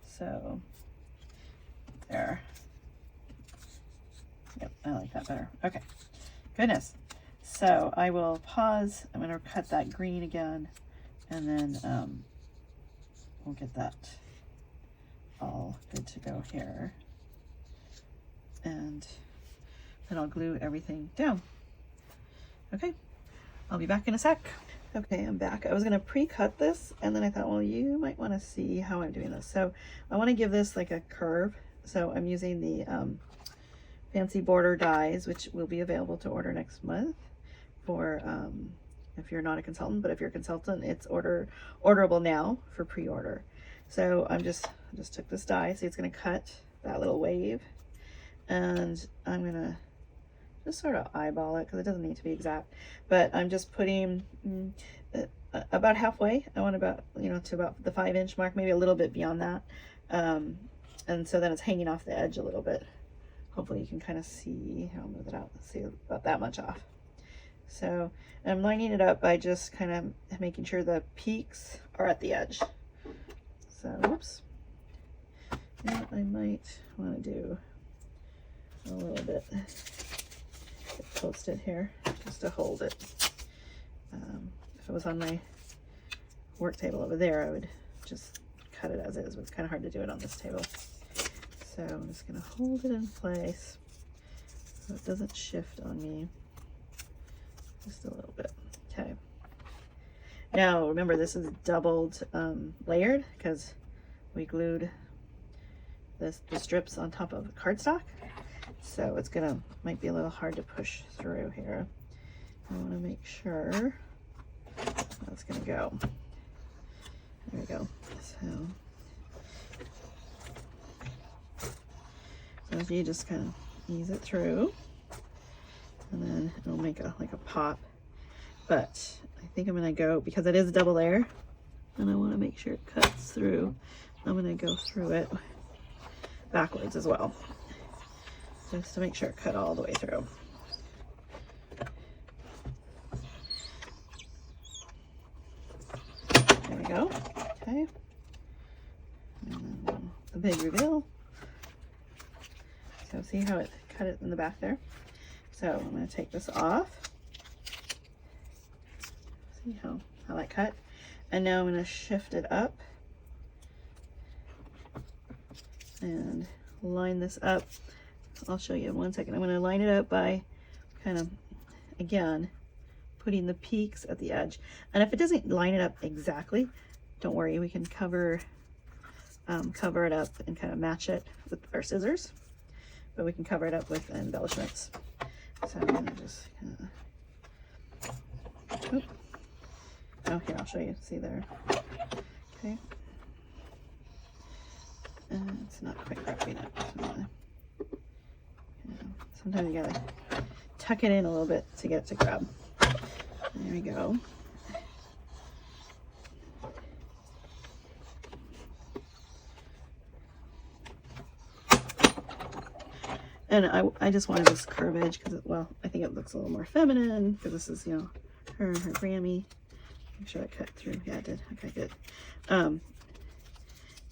So there. Yep, I like that better. Okay, goodness. So I will pause. I'm going to cut that green again, and then we'll get that all good to go here. And then I'll glue everything down. Okay, I'll be back in a sec. Okay, I'm back. I was going to pre-cut this, and then I thought, well, you might want to see how I'm doing this. So I want to give this like a curve. So I'm using the Fancy Border dies, which will be available to order next month for if you're not a consultant, but if you're a consultant, it's orderable now for pre-order. So I just took this die. See, it's going to cut that little wave, and I'm going to just sort of eyeball it because it doesn't need to be exact, but I'm just putting about halfway. I want about, to about the 5-inch mark, maybe a little bit beyond that. And so then it's hanging off the edge a little bit. Hopefully you can kind of see how I'll move it out. Let's see, about that much off. So I'm lining it up by just kind of making sure the peaks are at the edge. So, whoops. Yeah, I might want to do a little bit. Get posted here just to hold it. If it was on my work table over there, I would just cut it as is, but it's kind of hard to do it on this table. So I'm just going to hold it in place so it doesn't shift on me. Just a little bit. Okay. Now remember, this is doubled layered because we glued the strips on top of cardstock. So it's might be a little hard to push through here. I want to make sure that's going to go. There we go. So you just kind of ease it through, and then it'll make like a pop. But I think I'm going to go, because it is a double layer, and I want to make sure it cuts through. I'm going to go through it backwards as well, just to make sure it cut all the way through. There we go. Okay. And then the big reveal. So see how it cut it in the back there? So I'm going to take this off. See how that cut? And now I'm going to shift it up and line this up. I'll show you in 1 second. I'm going to line it up by kind of, again, putting the peaks at the edge. And if it doesn't line it up exactly, don't worry, we can cover it up and kind of match it with our scissors. But we can cover it up with embellishments. So I'm gonna just kind of, oh, here, I'll show you. See there? Okay. And it's not quite wrapping up. So sometimes you gotta tuck it in a little bit to get it to grab. There we go. And I just wanted this curve edge because, well, I think it looks a little more feminine because this is, her and her Grammy. Make sure I cut through. Yeah, I did. Okay, good.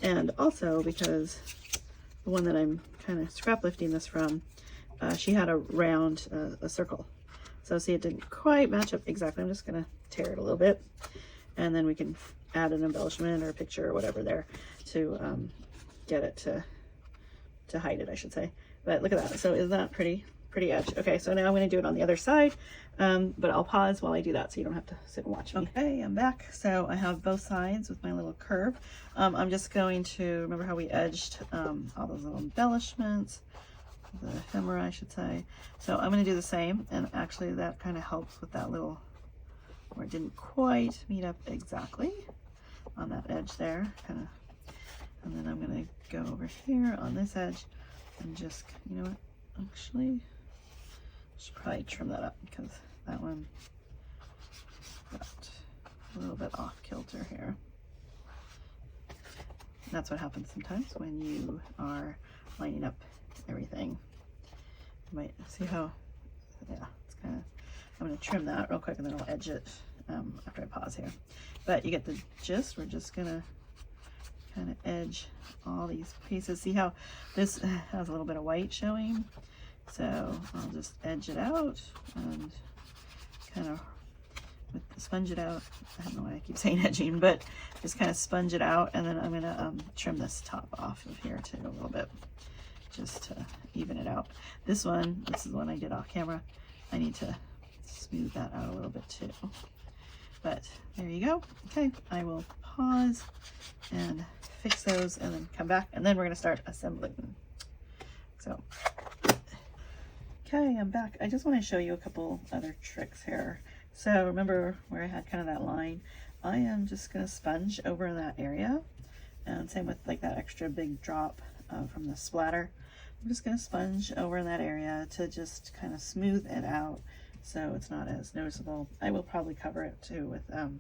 And also because the one that I'm kind of scrap lifting this from, she had a round, a circle. So see, it didn't quite match up exactly. I'm just going to tear it a little bit, and then we can add an embellishment or a picture or whatever there to get it to hide it, I should say. But look at that. So isn't that pretty edge? Okay, so now I'm going to do it on the other side, but I'll pause while I do that so you don't have to sit and watch me. Okay, I'm back. So I have both sides with my little curve. I'm just going to, remember how we edged all those little embellishments the ephemera, I should say. So I'm going to do the same, and actually that kind of helps with that little, where it didn't quite meet up exactly on that edge there, kind of. And then I'm going to go over here on this edge and just, you know what, actually, I should probably trim that up because that one got a little bit off kilter here. That's what happens sometimes when you are lining up everything. You might see how, yeah, it's kind of, I'm going to trim that real quick and then I'll edge it after I pause here. But you get the gist. We're just going to kind of edge all these pieces. See how this has a little bit of white showing? So I'll just edge it out and kind of sponge it out. I don't know why I keep saying edging, but just kind of sponge it out, and then I'm going to trim this top off of here too a little bit, just to even it out. This is the one I did off camera. I need to smooth that out a little bit too. But there you go. Okay, I will pause and fix those and then come back, and then we're going to start assembling. So, okay, I'm back. I just want to show you a couple other tricks here. So remember where I had kind of that line? I am just going to sponge over that area, and same with like that extra big drop from the splatter. I'm just going to sponge over in that area to just kind of smooth it out so it's not as noticeable. I will probably cover it too with an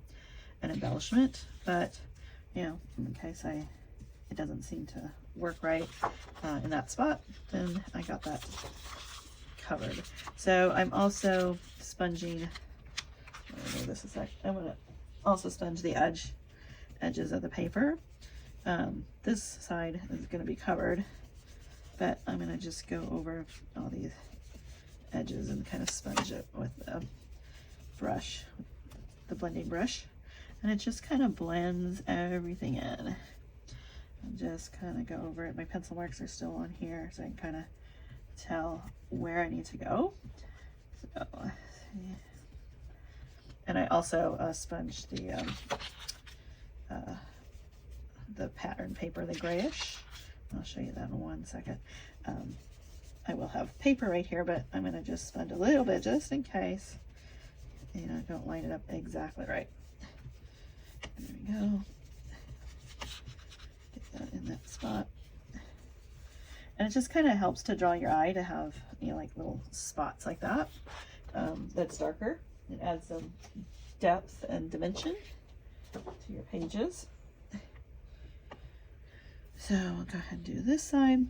embellishment, but you know, in case it doesn't seem to work right in that spot, then I got that covered. So I'm also sponging, this is like, I'm gonna also sponge the edges of the paper. This side is gonna be covered, but I'm gonna just go over all these edges and kind of sponge it with a brush, the blending brush, and it just kind of blends everything in. And just kind of go over it. My pencil marks are still on here, so I can kind of tell where I need to go. So, and I also sponged the pattern paper, the grayish. I'll show you that in 1 second. I will have paper right here, but I'm going to just sponge a little bit just in case, you know, don't line it up exactly right. There we go. Get that in that spot. And it just kind of helps to draw your eye to have, you know, like little spots like that. That's darker. It adds some depth and dimension to your pages. So I'll go ahead and do this side.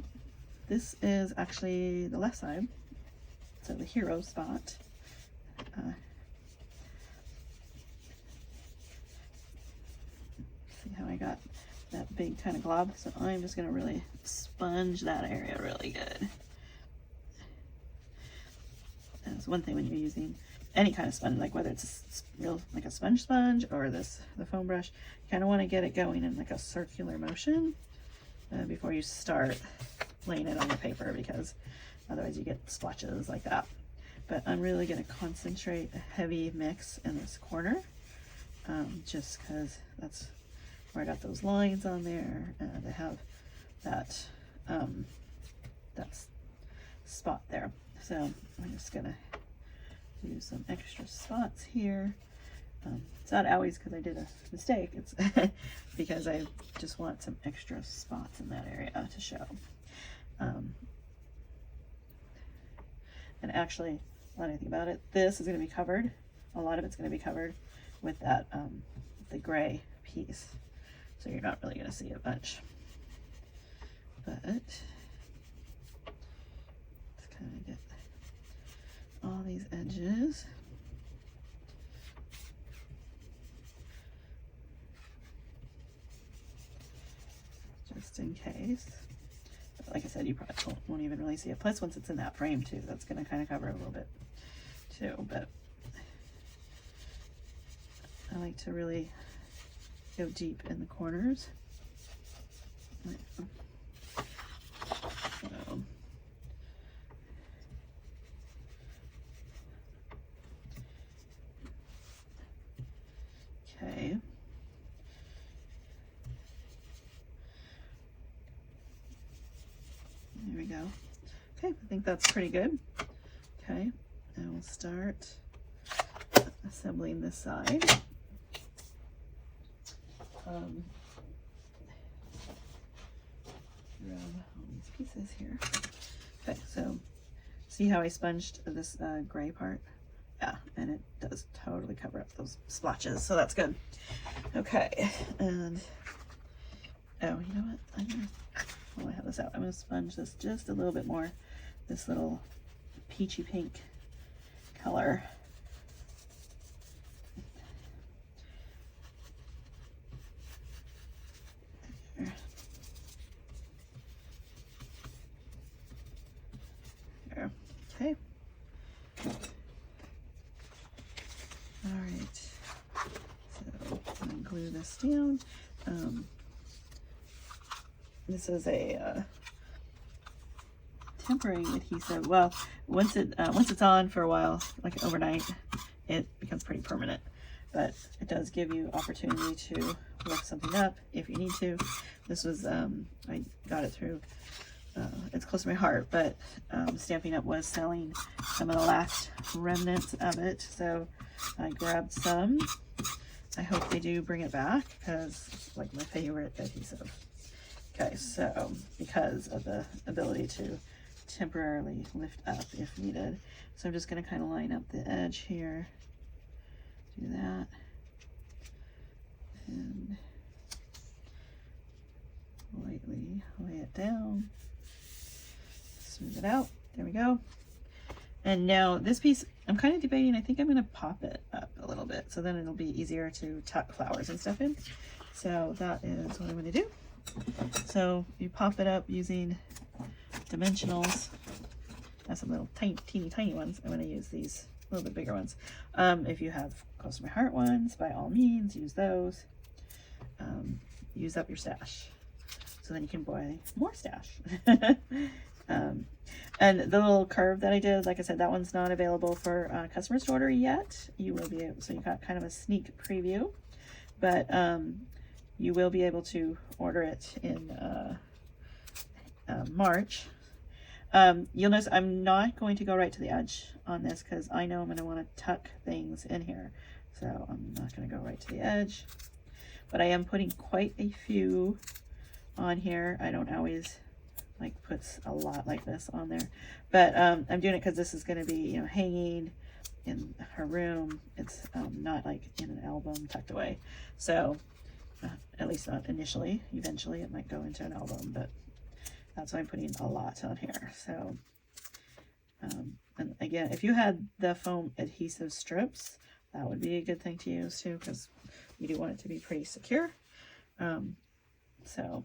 This is actually the left side, so the hero spot. See how I got that big kind of glob? So I'm just going to really sponge that area really good. That's one thing when you're using any kind of sponge, like whether it's real like a sponge or the foam brush, you kind of want to get it going in like a circular motion before you start laying it on your paper, because otherwise you get splotches like that. But I'm really going to concentrate a heavy mix in this corner, just because that's where I got those lines on there, and I have that spot there. So I'm just gonna do some extra spots here. It's not always because I did a mistake, it's because I just want some extra spots in that area to show. And actually, when I think about it, this is going to be covered, a lot of it's going to be covered with that the gray piece, so you're not really going to see it much. But let's kind of get all these edges. Just in case. But like I said, you probably won't even really see it. Plus, once it's in that frame too, that's going to kind of cover a little bit too. But I like to really go deep in the corners. So, okay. There we go. Okay, I think think that's pretty good. Okay, and we'll start assembling this side. Grab all these pieces here. Okay, so see how I sponged this gray part? Yeah, and it does totally cover up those splotches, so that's good. Okay, and oh, you know what? While I have this out, I'm gonna sponge this just a little bit more. This little peachy pink color. There. Okay. All right. So I'm gonna glue this down. This is a tempering adhesive. Well, once it's on for a while, like overnight, it becomes pretty permanent. But it does give you opportunity to lift something up if you need to. This was I got it through. It's close to my heart, but Stampin' Up! Was selling some of the last remnants of it, so I grabbed some. I hope they do bring it back because it's like my favorite adhesive. Okay, so because of the ability to temporarily lift up if needed. So I'm just going to kind of line up the edge here. Do that. And lightly lay it down. Smooth it out. There we go. And now this piece, I'm kind of debating, I think I'm going to pop it up a little bit so then it'll be easier to tuck flowers and stuff in. So that is what I'm going to do. So you pop it up using dimensionals. I have some little teeny ones. I'm going to use these a little bit bigger ones. If you have close to my heart ones, by all means, use those. Use up your stash. So then you can buy more stash. And the little curve that I did, like I said, that one's not available for customers to order yet. You will be able, so you got kind of a sneak preview. But you will be able to order it in March. You'll notice I'm not going to go right to the edge on this because I know I'm going to want to tuck things in here. So I'm not going to go right to the edge. But I am putting quite a few on here. I don't always like put a lot like this on there. But I'm doing it because this is going to be, you know, hanging in her room. It's not like in an album tucked away. So at least not initially. Eventually it might go into an album, but that's why I'm putting a lot on here. So, and again, if you had the foam adhesive strips, that would be a good thing to use too, because you do want it to be pretty secure. So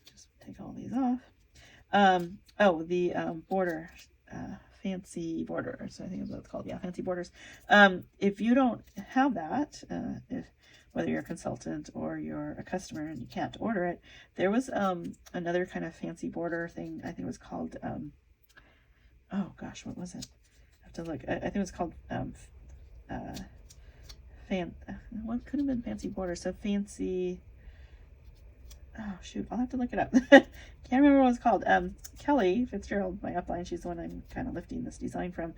just take all these off. Oh, the border, fancy borders, I think is what it's called. Yeah, fancy borders. If you don't have that, whether you're a consultant or you're a customer and you can't order it, there was another kind of fancy border thing. I think it was called, oh gosh, what was it? I have to look. I think it was called what could have been fancy border? So fancy. Oh shoot, I'll have to look it up. Can't remember what it's called. Kelly Fitzgerald, my upline, she's the one I'm kind of lifting this design from.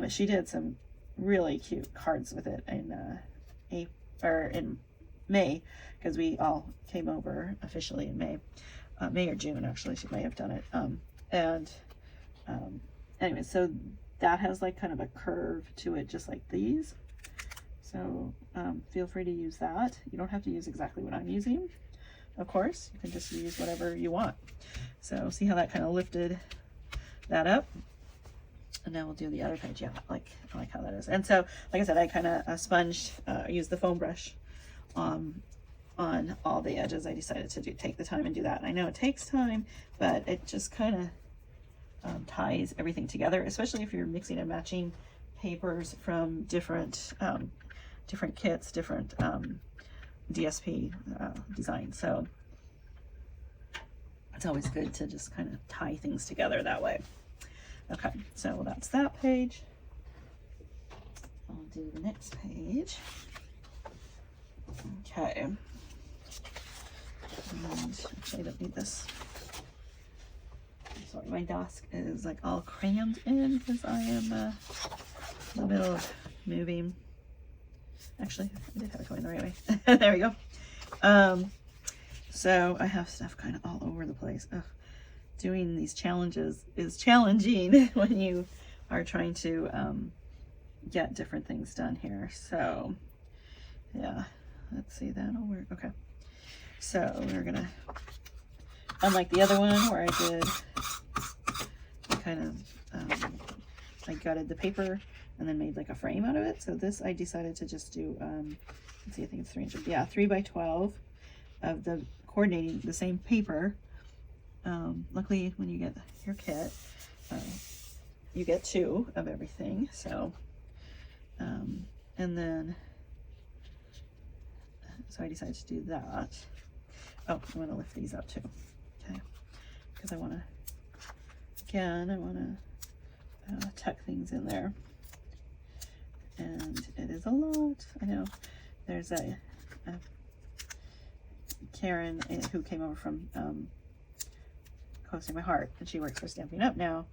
She did some really cute cards with it in in May, because we all came over officially in May or June actually. She may have done it. Anyway, so that has like kind of a curve to it, just like these. So feel free to use that. You don't have to use exactly what I'm using. Of course, you can just use whatever you want. So see how that kind of lifted that up? And now we'll do the other page. Yeah, I like how that is. And so, like I said, I kind of sponged, used the foam brush on all the edges. I decided to take the time and do that. And I know it takes time, but it just kind of ties everything together, especially if you're mixing and matching papers from different kits, different DSP designs. So it's always good to just kind of tie things together that way. Okay, so that's that page. I'll do the next page. Okay. And actually, I don't need this. sorry, my desk is like all crammed in because I am in the middle of moving. Actually, I did have it going the right way. There we go. So I have stuff kind of all over the place. Ugh. Doing these challenges is challenging when you are trying to get different things done here. So yeah, let's see, that'll work. Okay, so we're gonna, unlike the other one where I did kind of I gutted the paper and then made like a frame out of it, so this I decided to just do let's see, I think it's 3 inches, yeah, 3 by 12 of the coordinating the same paper. Luckily when you get your kit, you get 2 of everything. So and then so I decided to do that. Oh, I'm going to lift these up too, okay, because I want to, again, I want to tuck things in there, and it is a lot, I know. There's a Karen who came over from Coasting My Heart, and she works for Stampin' Up! Now.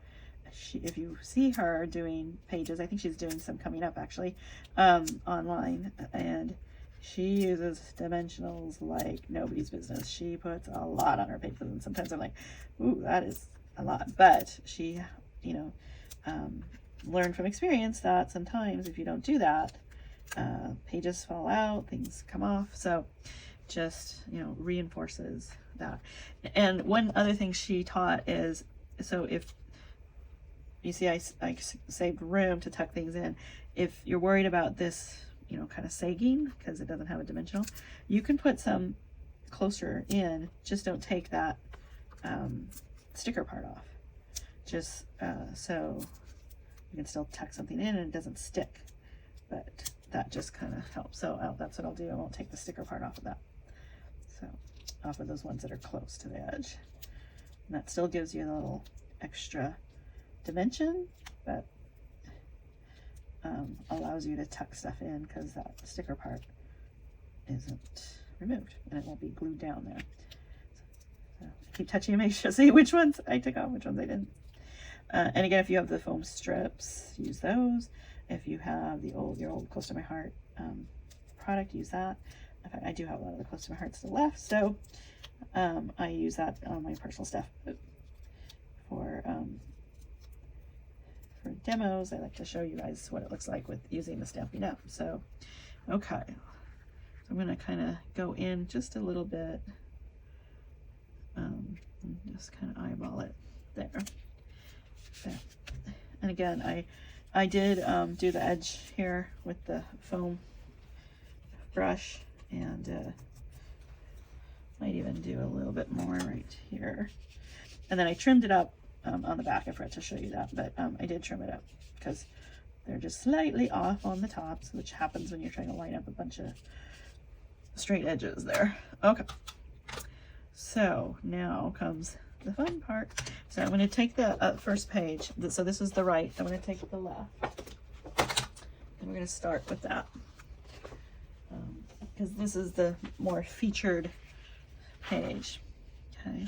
If you see her doing pages, I think she's doing some coming up actually, online, and she uses dimensionals like nobody's business. She puts a lot on her pages, and sometimes I'm like, ooh, that is a lot. But she, you know, learned from experience that sometimes if you don't do that, pages fall out, things come off. So just, you know, reinforces that. And one other thing she taught is, so if you see, I saved room to tuck things in. If you're worried about this, you know, kind of sagging because it doesn't have a dimensional, you can put some closer in. Just don't take that sticker part off. Just so you can still tuck something in and it doesn't stick. But that just kind of helps. So that's what I'll do. I won't take the sticker part off of that. So off of those ones that are close to the edge. And that still gives you a little extra dimension, but allows you to tuck stuff in because that sticker part isn't removed and it won't be glued down there. So keep touching to make sure, see which ones I took off, which ones I didn't. And again, if you have the foam strips, use those. If you have the your old Close to My Heart product, use that. In fact, I do have a lot of the Close to My Heart still left, so I use that on my personal stuff. But for demos, I like to show you guys what it looks like with using the Stampin' Up! So, okay. So I'm going to kind of go in just a little bit and just kind of eyeball it there. And again, I did do the edge here with the foam brush, and might even do a little bit more right here. And then I trimmed it up on the back. I forgot to show you that, but I did trim it up because they're just slightly off on the tops, which happens when you're trying to line up a bunch of straight edges there. Okay, so now comes the fun part. So I'm going to take the first page. So this is the right. I'm going to take the left, and we're going to start with that because this is the more featured page. Okay.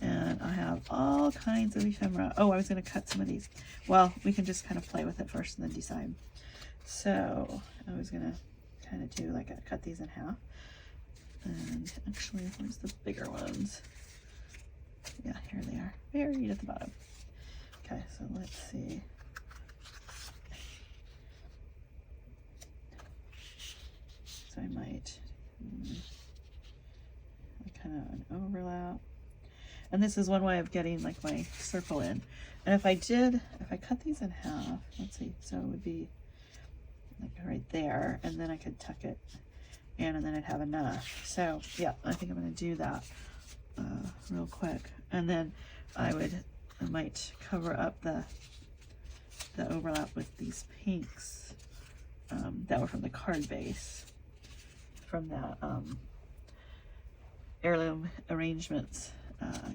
And I have all kinds of ephemera. Oh, I was going to cut some of these. Well, we can just kind of play with it first and then decide. So I was going to kind of do like cut these in half. And actually, where's the bigger ones? Yeah, here they are, buried at the bottom. Okay, so let's see. So I might kind of an overlap. And this is one way of getting like my circle in. And if I cut these in half, let's see, so it would be like right there, and then I could tuck it in, and then I'd have enough. So yeah, I think I'm going to do that real quick. And then I might cover up the overlap with these pinks that were from the card base from that Heirloom Arrangements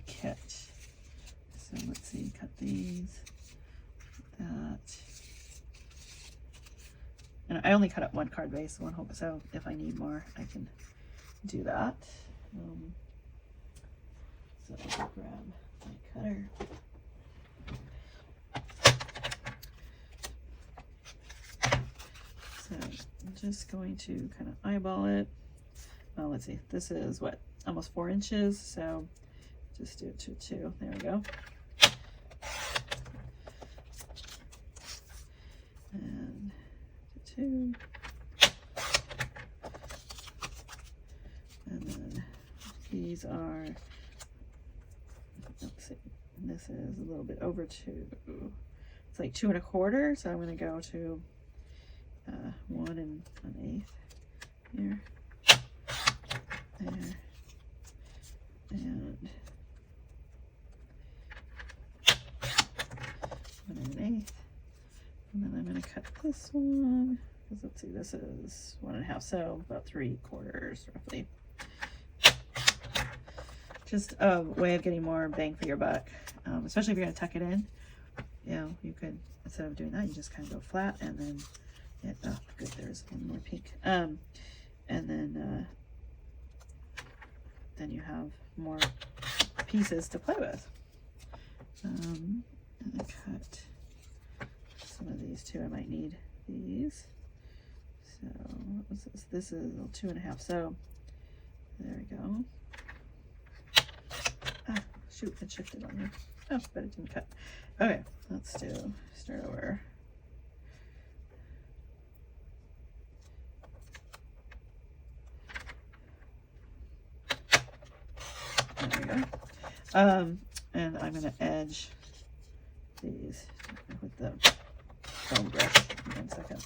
kit. So let's see, cut these, that, and I only cut up one card base, one whole, so if I need more I can do that. So I'll grab my cutter. So I'm just going to kind of eyeball it. Well, let's see, this is what, almost 4 inches, so just do it to 2. There we go. And to 2. And then these are, let's see, this is a little bit over 2. It's like 2 1/4, so I'm going to go to 1 1/8 here, there, and 1 1/8, and then I'm going to cut this one, because let's see, this is 1 1/2, so about 3/4 roughly. Just a way of getting more bang for your buck, especially if you're going to tuck it in. You know, you could, instead of doing that, you just kind of go flat, and then oh good, there's one more pink, and then you have more pieces to play with. And I cut some of these too. I might need these. So what was this? This is 2 1/2, so there we go. Ah, shoot, it shifted on me. Oh, but it didn't cut. Okay, let's start over. There we go. And I'm going to edge these with the foam brush in 1 second.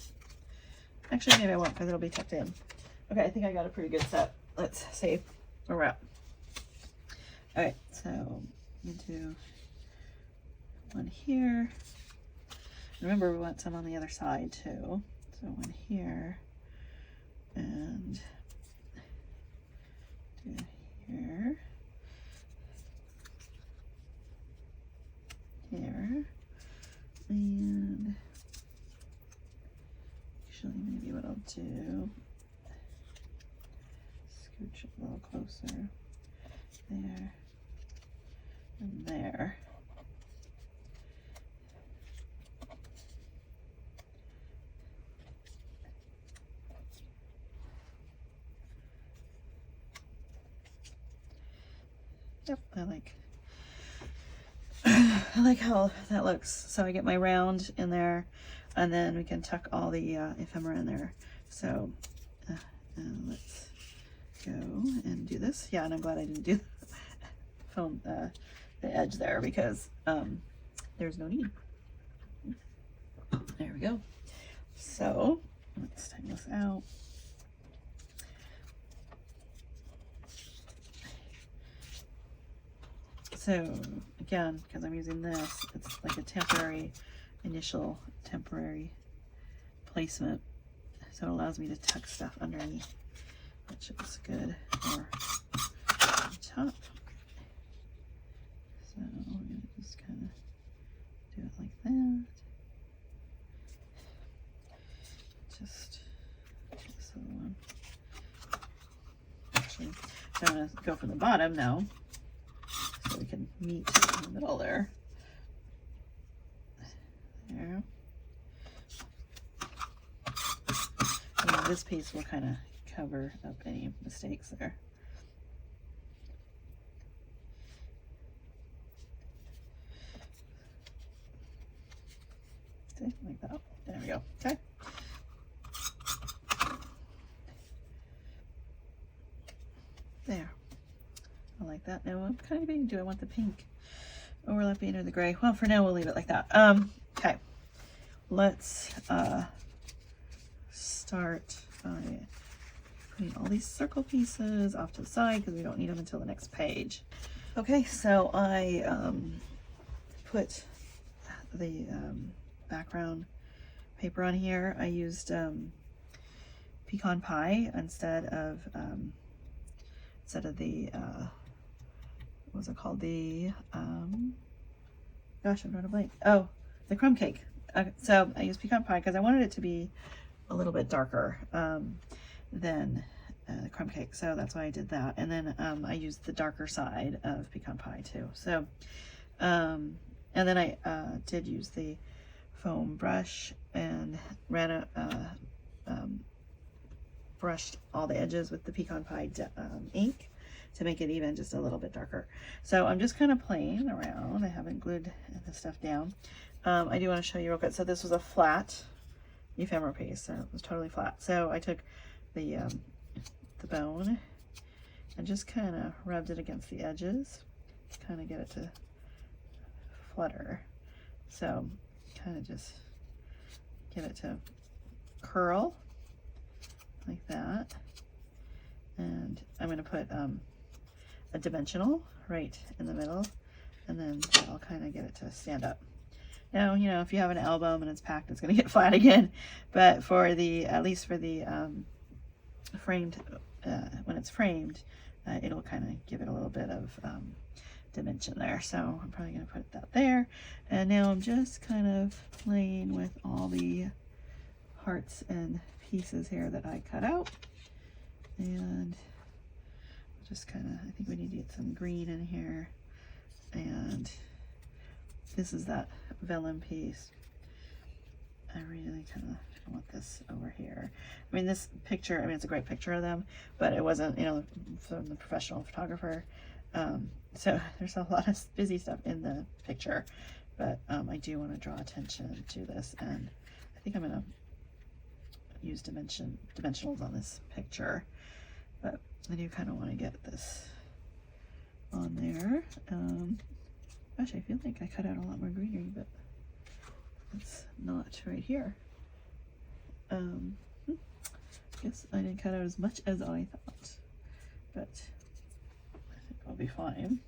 Actually, maybe I won't, because it'll be tucked in. Okay, I think I got a pretty good set. Let's see where we're at. All right, so I'm going to do one here. Remember, we want some on the other side too. So one here, and do here, here, and actually maybe what I'll do, scooch it a little closer, there, and there. Yep, I like how that looks. So I get my round in there, and then we can tuck all the ephemera in there. So let's go and do this. Yeah, and I'm glad I didn't do the foam, the edge there, because there's no need. There we go. So let's time this out. So again, because I'm using this, it's like a temporary placement. So it allows me to tuck stuff underneath, which is good, or on top. So we're going to just kind of do it like that. Just this little one. Actually, so I'm going to go from the bottom now, so we can meet in the middle there. There. And this piece will kind of cover up any mistakes there. See, like that. There we go. Okay. There. I like that. Now, what kind of painting do I want the pink overlapping or the gray? Well, for now, we'll leave it like that. Okay. Let's start by putting all these circle pieces off to the side, because we don't need them until the next page. Okay, so I put the background paper on here. I used pecan pie instead of the what was it called? The gosh, I'm drawing a blank. Oh, the crumb cake. So I used pecan pie because I wanted it to be a little bit darker than the crumb cake. So that's why I did that. And then I used the darker side of pecan pie too. So And then I did use the foam brush and brushed all the edges with the Pecan Pie ink to make it even just a little bit darker. So I'm just kind of playing around. I haven't glued the stuff down. I do want to show you real quick. So this was a flat ephemera piece, so it was totally flat. So I took the bone and just kind of rubbed it against the edges to kind of get it to flutter. So kind of just get it to curl like that. And I'm going to put a dimensional right in the middle, and then I'll kind of get it to stand up. Now, you know, if you have an album and it's packed, it's going to get flat again. But for the, at least for the framed, when it's framed, it'll kind of give it a little bit of dimension there. So I'm probably going to put that there. And now I'm just kind of playing with all the hearts and pieces here that I cut out. And just kind of, I think we need to get some green in here. And this is that vellum piece. I really kind of want this over here. I mean, this picture, I mean, it's a great picture of them, but it wasn't, you know, from the professional photographer. So there's a lot of busy stuff in the picture, but I do want to draw attention to this, and I think I'm going to use dimensionals on this picture, but I do kind of want to get this on there. Gosh, I feel like I cut out a lot more greenery, but it's not right here. Guess I didn't cut out as much as I thought, but I think I'll be fine.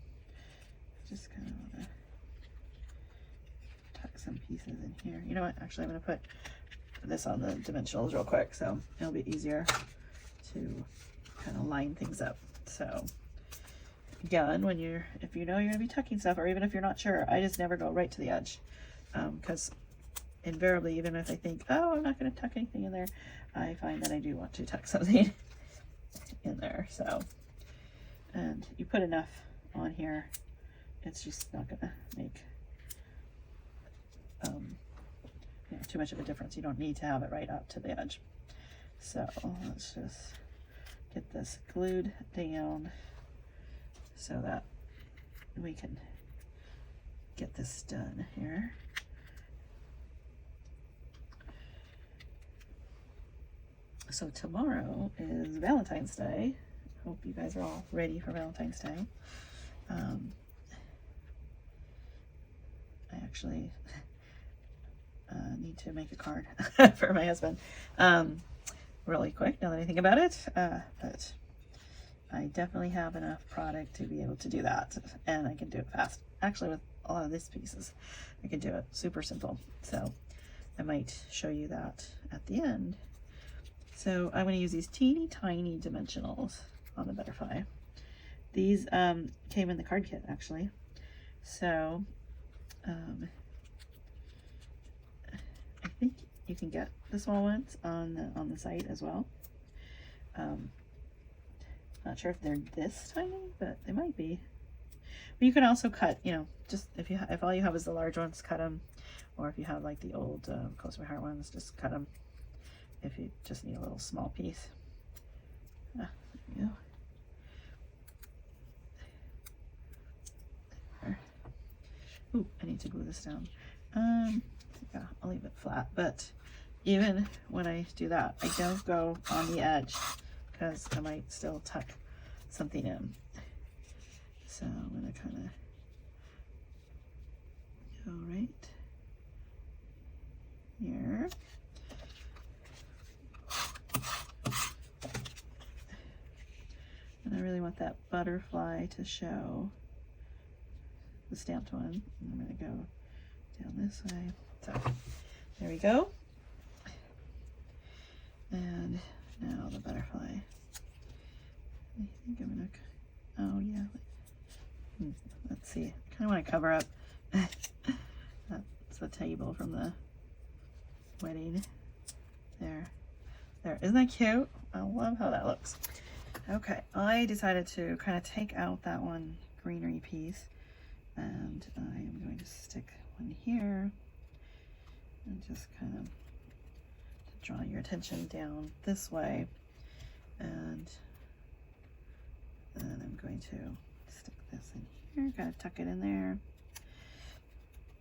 Just kind of want to tuck some pieces in here. You know what? Actually, I'm going to put this on the dimensionals real quick, so it'll be easier to kind of line things up. So again, when if you know you're going to be tucking stuff, or even if you're not sure, I just never go right to the edge, because invariably, even if I think, oh, I'm not going to tuck anything in there, I find that I do want to tuck something in there. So, and you put enough on here, it's just not going to make you know, too much of a difference. You don't need to have it right up to the edge. So let's just get this glued down so that we can get this done here. So tomorrow is Valentine's Day. Hope you guys are all ready for Valentine's Day. I actually need to make a card for my husband really quick now that I think about it, but I definitely have enough product to be able to do that, and I can do it fast. Actually, with a lot of these pieces I can do it super simple, so I might show you that at the end. So I'm going to use these teeny tiny dimensionals on the butterfly. These came in the card kit, actually. So I think you can get the small ones on the site as well. Not sure if they're this tiny, but they might be. But you can also cut, you know, just if all you have is the large ones, cut them. Or if you have like the old Close to My Heart ones, just cut them. If you just need a little small piece. There you go. Ooh, I need to glue this down. Yeah, I'll leave it flat, but even when I do that, I don't go on the edge because I might still tuck something in. So I'm going to kind of go right here. And I really want that butterfly to show, the stamped one. I'm going to go down this way. So there we go. And now the butterfly. I think I'm going to, oh yeah. Let's see. I kind of want to cover up. That's the table from the wedding. There. Isn't that cute? I love how that looks. Okay, I decided to kind of take out that one greenery piece And I am going to stick one here and just kind of draw your attention down this way. And then I'm going to stick this in here, kind of tuck it in there.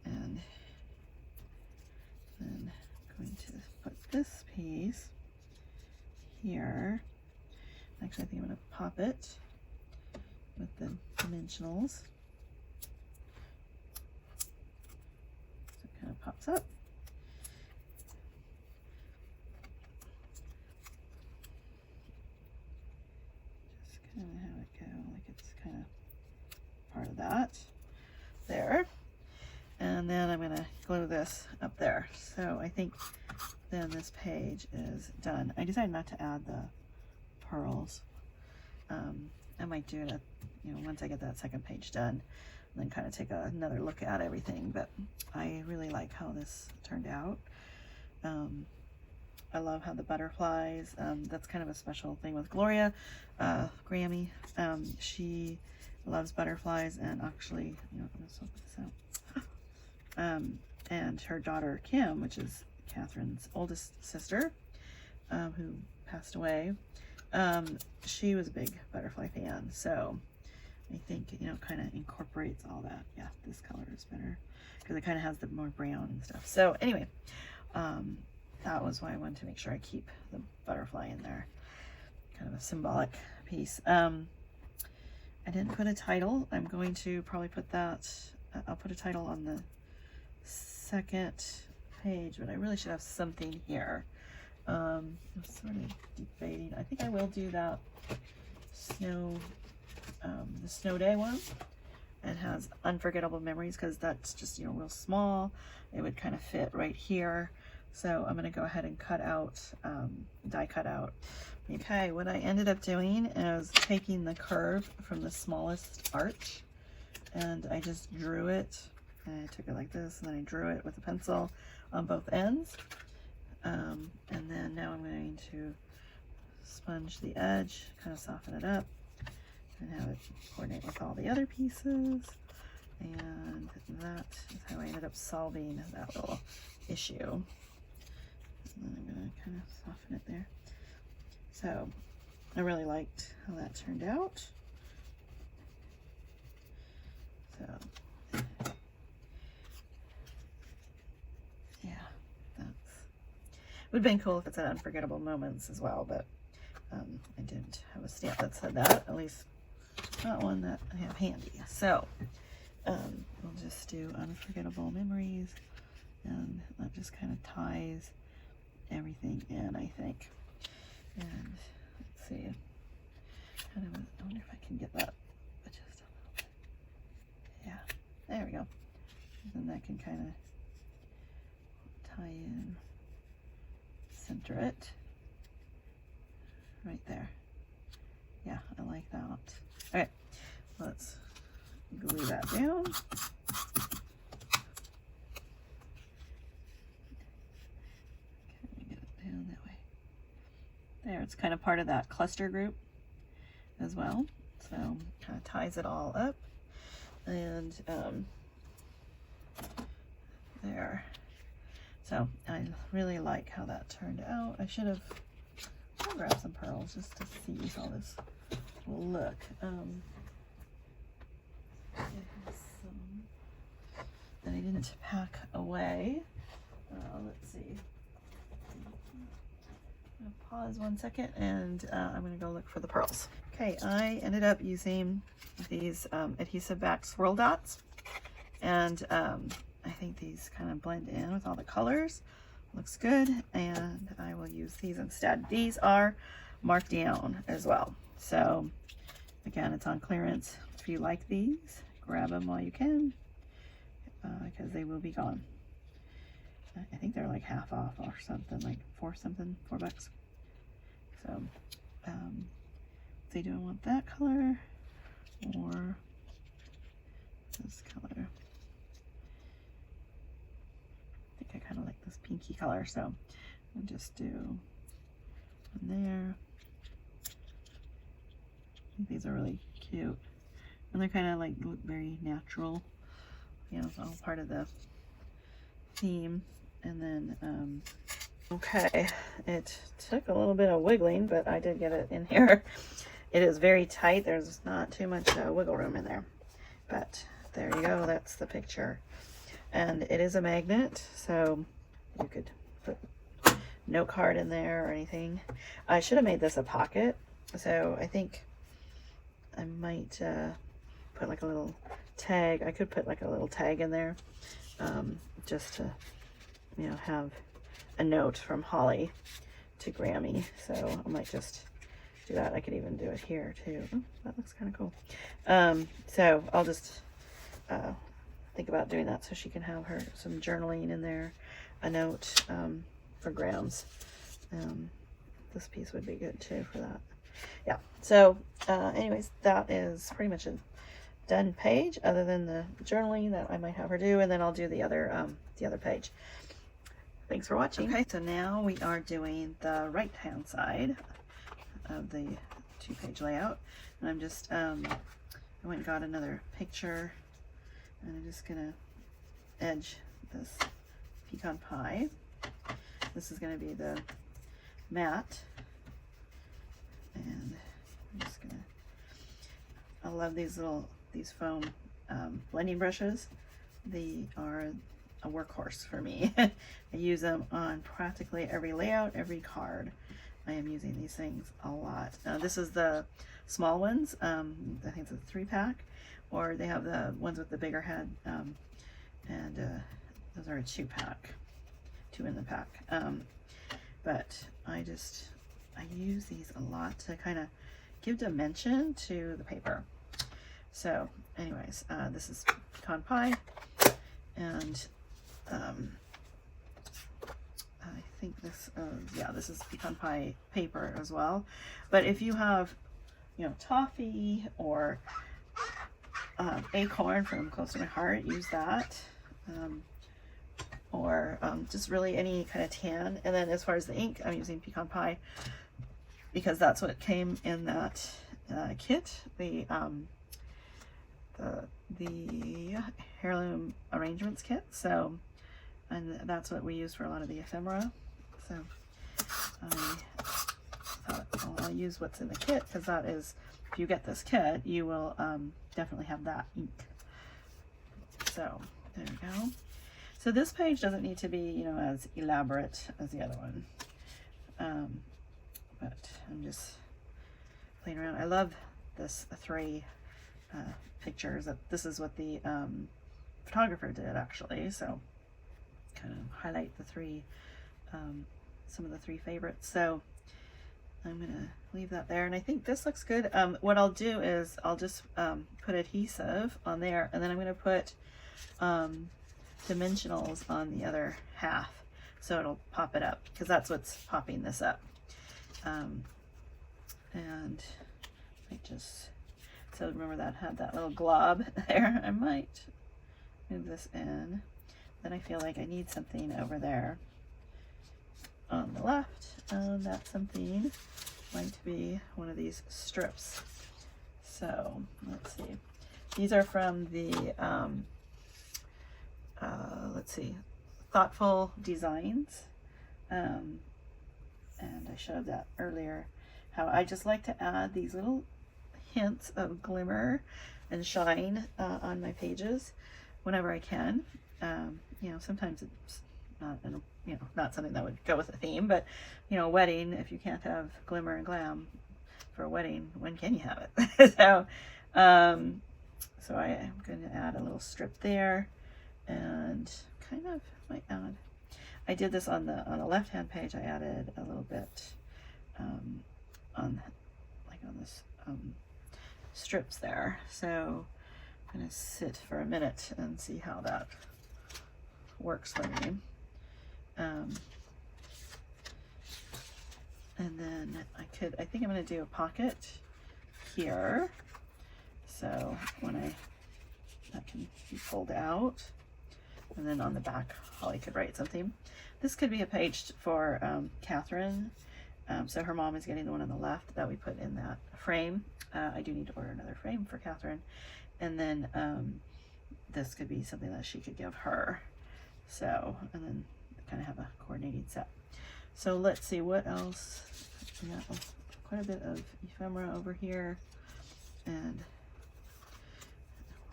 And then I'm going to put this piece here. Actually, I think I'm going to pop it with the dimensionals. So it kind of pops up. Just kind of have it go like it's kind of part of that. There. And then I'm going to glue this up there. So I think then this page is done. I decided not to add the pearls. I might do it, once I get that second page done, and then kind of take another look at everything. But I really like how this turned out. I love how the butterflies, that's kind of a special thing with Gloria, Grammy. She loves butterflies, and actually, I'm going to sort this out. And her daughter Kim, which is Catherine's oldest sister, who passed away, she was a big butterfly fan. So I think, kind of incorporates all that. Yeah, this color is better because it kind of has the more brown and stuff. So anyway, that was why I wanted to make sure I keep the butterfly in there. Kind of a symbolic piece. I didn't put a title. I'm going to probably put that, I'll put a title on the second page, but I really should have something here. I'm sort of debating. I think I will do that the snow day one. It has unforgettable memories because that's just, real small. It would kind of fit right here. So I'm going to go ahead and cut out, die cut out. Okay, what I ended up doing is taking the curve from the smallest arch, and I just drew it. And I took it like this, and then I drew it with a pencil on both ends. And then now I'm going to sponge the edge, kind of soften it up, and have it coordinate with all the other pieces. And that is how I ended up solving that little issue. And then I'm going to kind of soften it there. So I really liked how that turned out. So yeah, it would have been cool if it said unforgettable moments as well, but I didn't have a stamp that said that, at least not one that I have handy. So we'll just do unforgettable memories, and that just kind of ties everything in, I think. And let's see, I wonder if I can get that just a little bit. Yeah, there we go. And then that can kind of tie in, center it right there. Yeah, I like that. Okay, let's glue that down. Get it down that way. There, it's kind of part of that cluster group as well. So kind of ties it all up. And there. So I really like how that turned out. I should have grabbed some pearls just to see how this will look. It has some that I didn't pack away. Let's see. I'm gonna pause 1 second, and I'm gonna go look for the pearls. Okay, I ended up using these adhesive back swirl dots, and I think these kind of blend in with all the colors. Looks good, and I will use these instead. These are marked down as well. So again, it's on clearance. If you like these, grab them while you can, because they will be gone. I think they're like half off or something, like $4 bucks. So do I want that color or this color? I think I kind of like this pinky color, so I'll just do one there. I think these are really cute, and they're kind of like look very natural. you know, all part of the theme. And then, okay, it took a little bit of wiggling, but I did get it in here. It is very tight. There's not too much wiggle room in there, but there you go. That's the picture. And it is a magnet, so you could put note card in there or anything. I should have made this a pocket, so I think I might put like a little tag. I could put like a little tag in there, just to, you know, have a note from Holly to Grammy. So I might just do that. I could even do it here too. Oh, that looks kind of cool. So I'll just think about doing that so she can have her some journaling in there, a note for Grams. This piece would be good too for that. Yeah, so anyways, that is pretty much a done page, other than the journaling that I might have her do, and then I'll do the other page. Thanks for watching. Okay, so now we are doing the right hand side of the 2-page layout, and I'm just I went and got another picture, and I'm just gonna edge this pecan pie. This is gonna be the mat, and I'm just gonna, I love these foam blending brushes. They are a workhorse for me. I use them on practically every layout, every card. I am using these things a lot. This is the small ones. I think it's a 3-pack, or they have the ones with the bigger head, and those are a 2-pack, 2 in the pack. But I use these a lot to kind of give dimension to the paper. So anyways, this is pecan pie, and I think this, yeah, this is pecan pie paper as well. But if you have, you know, toffee or acorn from Close to My Heart, use that. Or just really any kind of tan. And then as far as the ink, I'm using pecan pie because that's what came in that kit, the Heirloom Arrangements kit. So, and that's what we use for a lot of the ephemera. So I thought, well, I'll use what's in the kit, because that is, if you get this kit, you will definitely have that ink. So there you go. So this page doesn't need to be, you know, as elaborate as the other one. But I'm just playing around. I love this 3 pictures. This is what the photographer did, actually. So kind of highlight the 3, some of the 3 favorites. So I'm gonna leave that there, and I think this looks good. What I'll do is I'll just put adhesive on there, and then I'm gonna put dimensionals on the other half, so it'll pop it up, because that's what's popping this up. And I just, so remember that had that little glob there. I might move this in. Then I feel like I need something over there on the left, and that something might be one of these strips. So let's see, these are from the let's see, Thoughtful Designs, and I showed that earlier, how I just like to add these little hints of glimmer and shine on my pages whenever I can. You know, sometimes it's not, you know, not something that would go with a theme, but, you know, a wedding, if you can't have glimmer and glam for a wedding, when can you have it? So so I am going to add a little strip there, and kind of might add, I did this on the left hand page. I added a little bit on this strips there. So I'm going to sit for a minute and see how that works for me. And then I think I'm going to do a pocket here. So when that can be pulled out, and then on the back, Holly could write something. This could be a page for Catherine. So her mom is getting the one on the left that we put in that frame. I do need to order another frame for Catherine. And then this could be something that she could give her. So, and then kind of have a coordinating set. So let's see what else. We got quite a bit of ephemera over here, and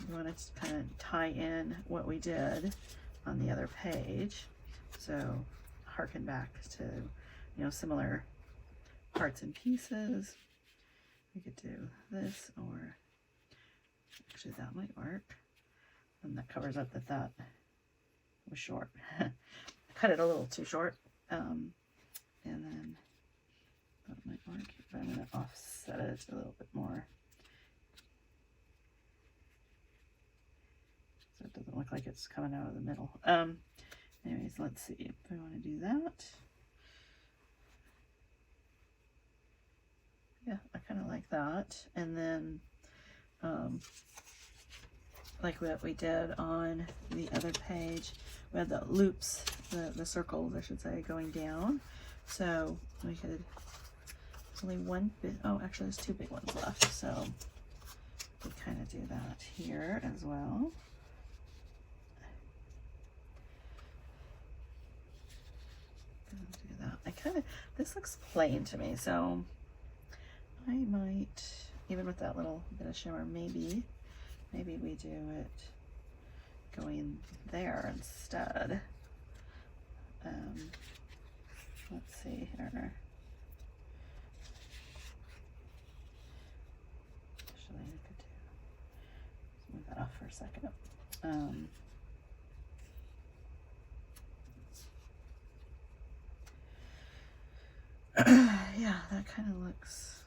we want to kind of tie in what we did on the other page. So harken back to, you know, similar parts and pieces. We could do this, or actually that might work. And that covers up that that was short. I cut it a little too short. And then that might work, but I'm going to offset it a little bit more, so it doesn't look like it's coming out of the middle. Anyways, let's see if we want to do that. Yeah, I kind of like that. And then like what we did on the other page, we had the loops, the circles, I should say, going down. So we could, only one bit, oh, actually there's two big ones left. So we kind of do that here as well. Do that. I kind of, this looks plain to me, so I might, even with that little bit of shimmer, maybe we do it going there instead. Let's see here. Actually, I could move that off for a second. Yeah, that kind of looks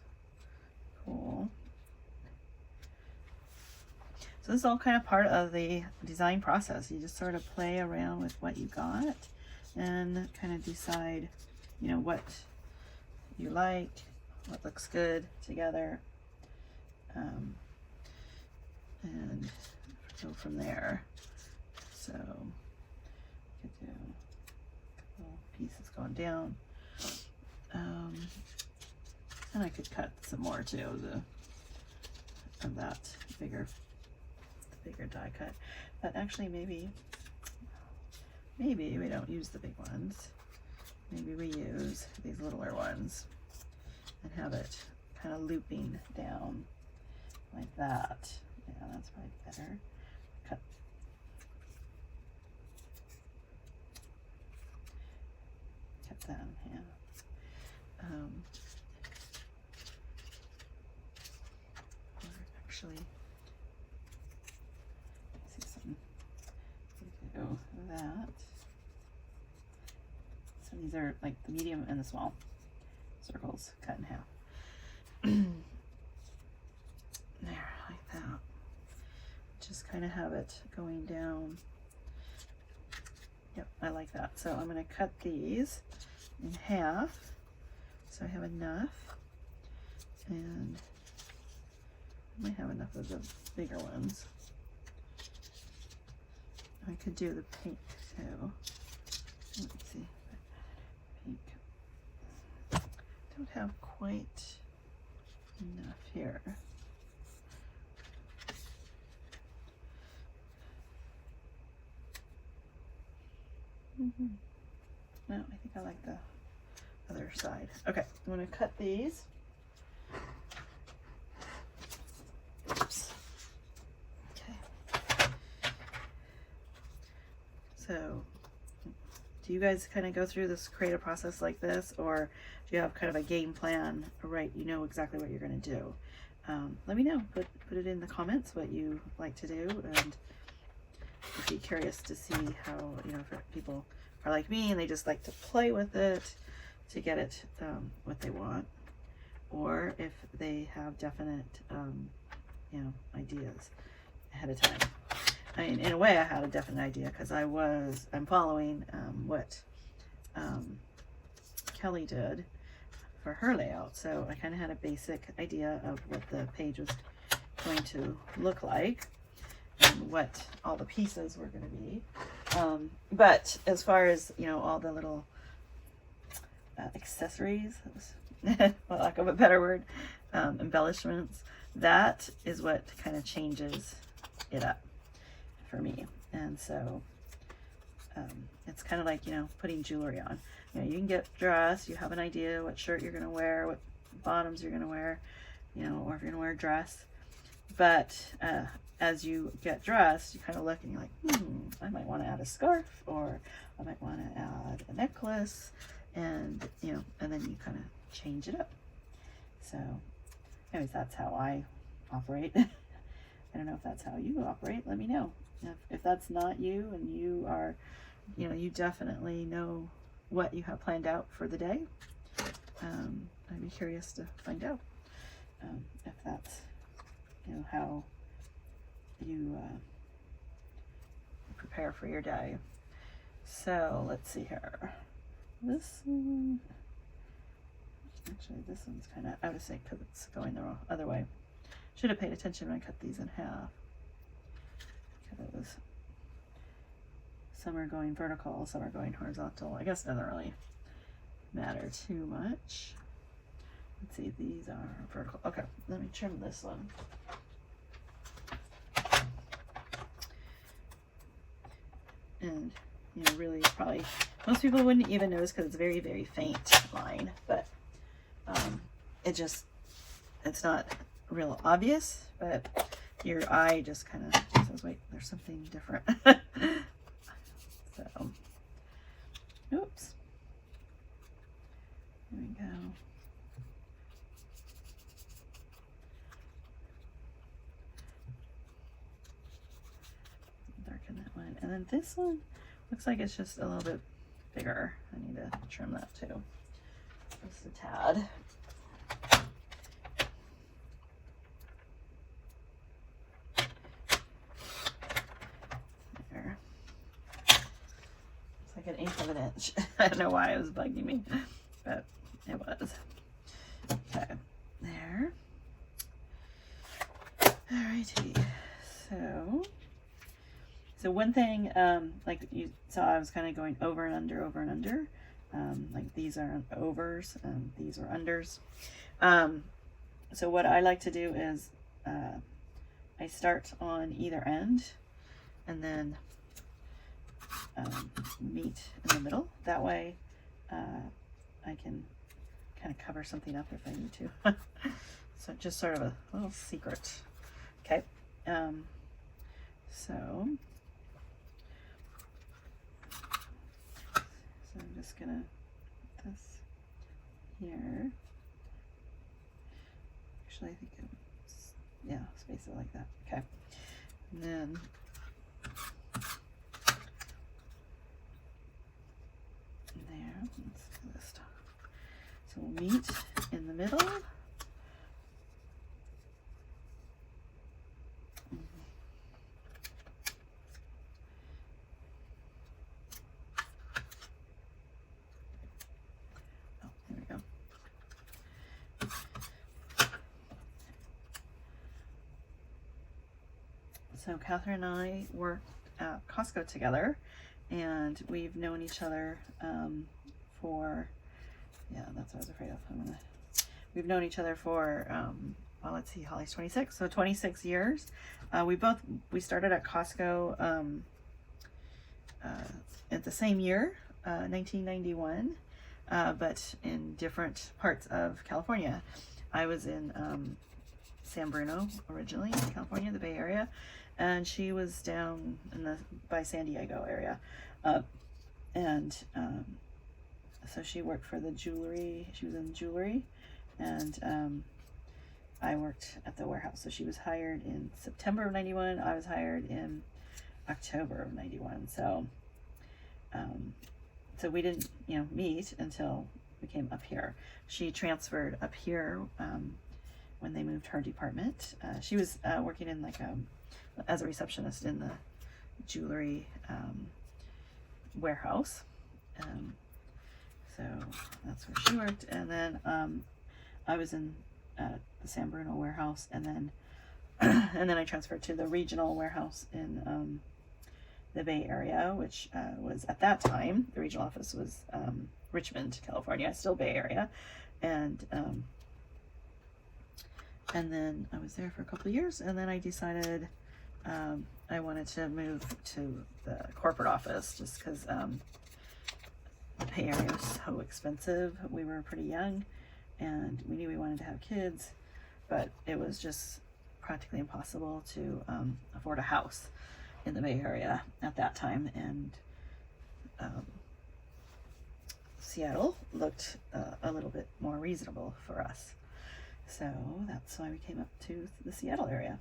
cool. So this is all kind of part of the design process. You just sort of play around with what you got and kind of decide, you know, what you like, what looks good together, and go from there. So you could do a couple pieces going down, and I could cut some more too, of that bigger die cut. But actually maybe we don't use the big ones. Maybe we use these littler ones and have it kind of looping down like that. Yeah, that's probably better. Cut that in half. Or actually, see something. Do that. So these are like the medium and the small circles cut in half. There, like that. Just kind of have it going down. Yep, I like that. So I'm going to cut these in half so I have enough, and I might have enough of the bigger ones. I could do the pink too. Let's see. Pink. Don't have quite enough here. No, I think I like the other side. Okay, I'm going to cut these. Oops. Okay. So, do you guys kind of go through this creative process like this, or do you have kind of a game plan, right? You know exactly what you're going to do. Let me know. Put it in the comments what you like to do, and I'd be curious to see how, you know, if people are like me and they just like to play with it to get it what they want, or if they have definite you know, ideas ahead of time. I mean, in a way I had a definite idea because I'm following what Kelly did for her layout, so I kind of had a basic idea of what the page was going to look like and what all the pieces were going to be. But as far as, you know, all the little accessories, for lack of a better word, embellishments, that is what kind of changes it up for me. And so it's kind of like, you know, putting jewelry on. You know, you can get dressed, you have an idea what shirt you're going to wear, what bottoms you're going to wear, you know, or if you're going to wear a dress. But as you get dressed, you kind of look and you're like, I might want to add a scarf, or I might want to add a necklace, and, you know, and then you kind of change it up. So anyways, that's how I operate. I don't know if that's how you operate. Let me know. If that's not you, and you are, you know, you definitely know what you have planned out for the day. I'd be curious to find out if that's, you know, how you prepare for your day. So let's see here. This one, actually, this one's kind of out of sync because it's going the other way. Should have paid attention when I cut these in half. Because it was, some are going vertical, some are going horizontal. I guess it doesn't really matter too much. Let's see, these are vertical. Okay, let me trim this one. And, you know, really probably, most people wouldn't even notice because it's very, very faint line, but it's not real obvious, but your eye just kind of says, wait, there's something different. So, oops. There we go. Darken that one. And then this one looks like it's just a little bit bigger. I need to trim that too. Just a tad. There. It's like an eighth of an inch. I don't know why it was bugging me, but it was. Okay, there. Alrighty. So one thing, like you saw, I was kind of going over and under, over and under. Like these are overs, these are unders. So what I like to do is I start on either end and then meet in the middle. That way I can kind of cover something up if I need to. So just sort of a little secret. Okay. So I'm just gonna put this here. Actually, I think it's, yeah, space it like that. Okay. And then there, let's do this stuff. So we'll meet in the middle. So Catherine and I worked at Costco together, and we've known each other for, yeah, that's what I was afraid of. We've known each other for, well, let's see, Holly's 26, so 26 years. We started at Costco at the same year, 1991, but in different parts of California. I was in San Bruno originally, California, the Bay Area, and she was down in by San Diego area, so she worked for the jewelry. She was in jewelry, and I worked at the warehouse. So she was hired in September of 91. I was hired in October of 91. So so we didn't, you know, meet until we came up here. She transferred up here when they moved her department. She was working in like as a receptionist in the jewelry warehouse. So that's where she worked. And then I was in the San Bruno warehouse, and then I transferred to the regional warehouse in the Bay Area, which was at that time, the regional office was Richmond, California, still Bay Area. And then I was there for a couple of years, and then I decided I wanted to move to the corporate office just because the pay area was so expensive. We were pretty young and we knew we wanted to have kids, but it was just practically impossible to afford a house in the Bay Area at that time. And Seattle looked a little bit more reasonable for us. So that's why we came up to the Seattle area.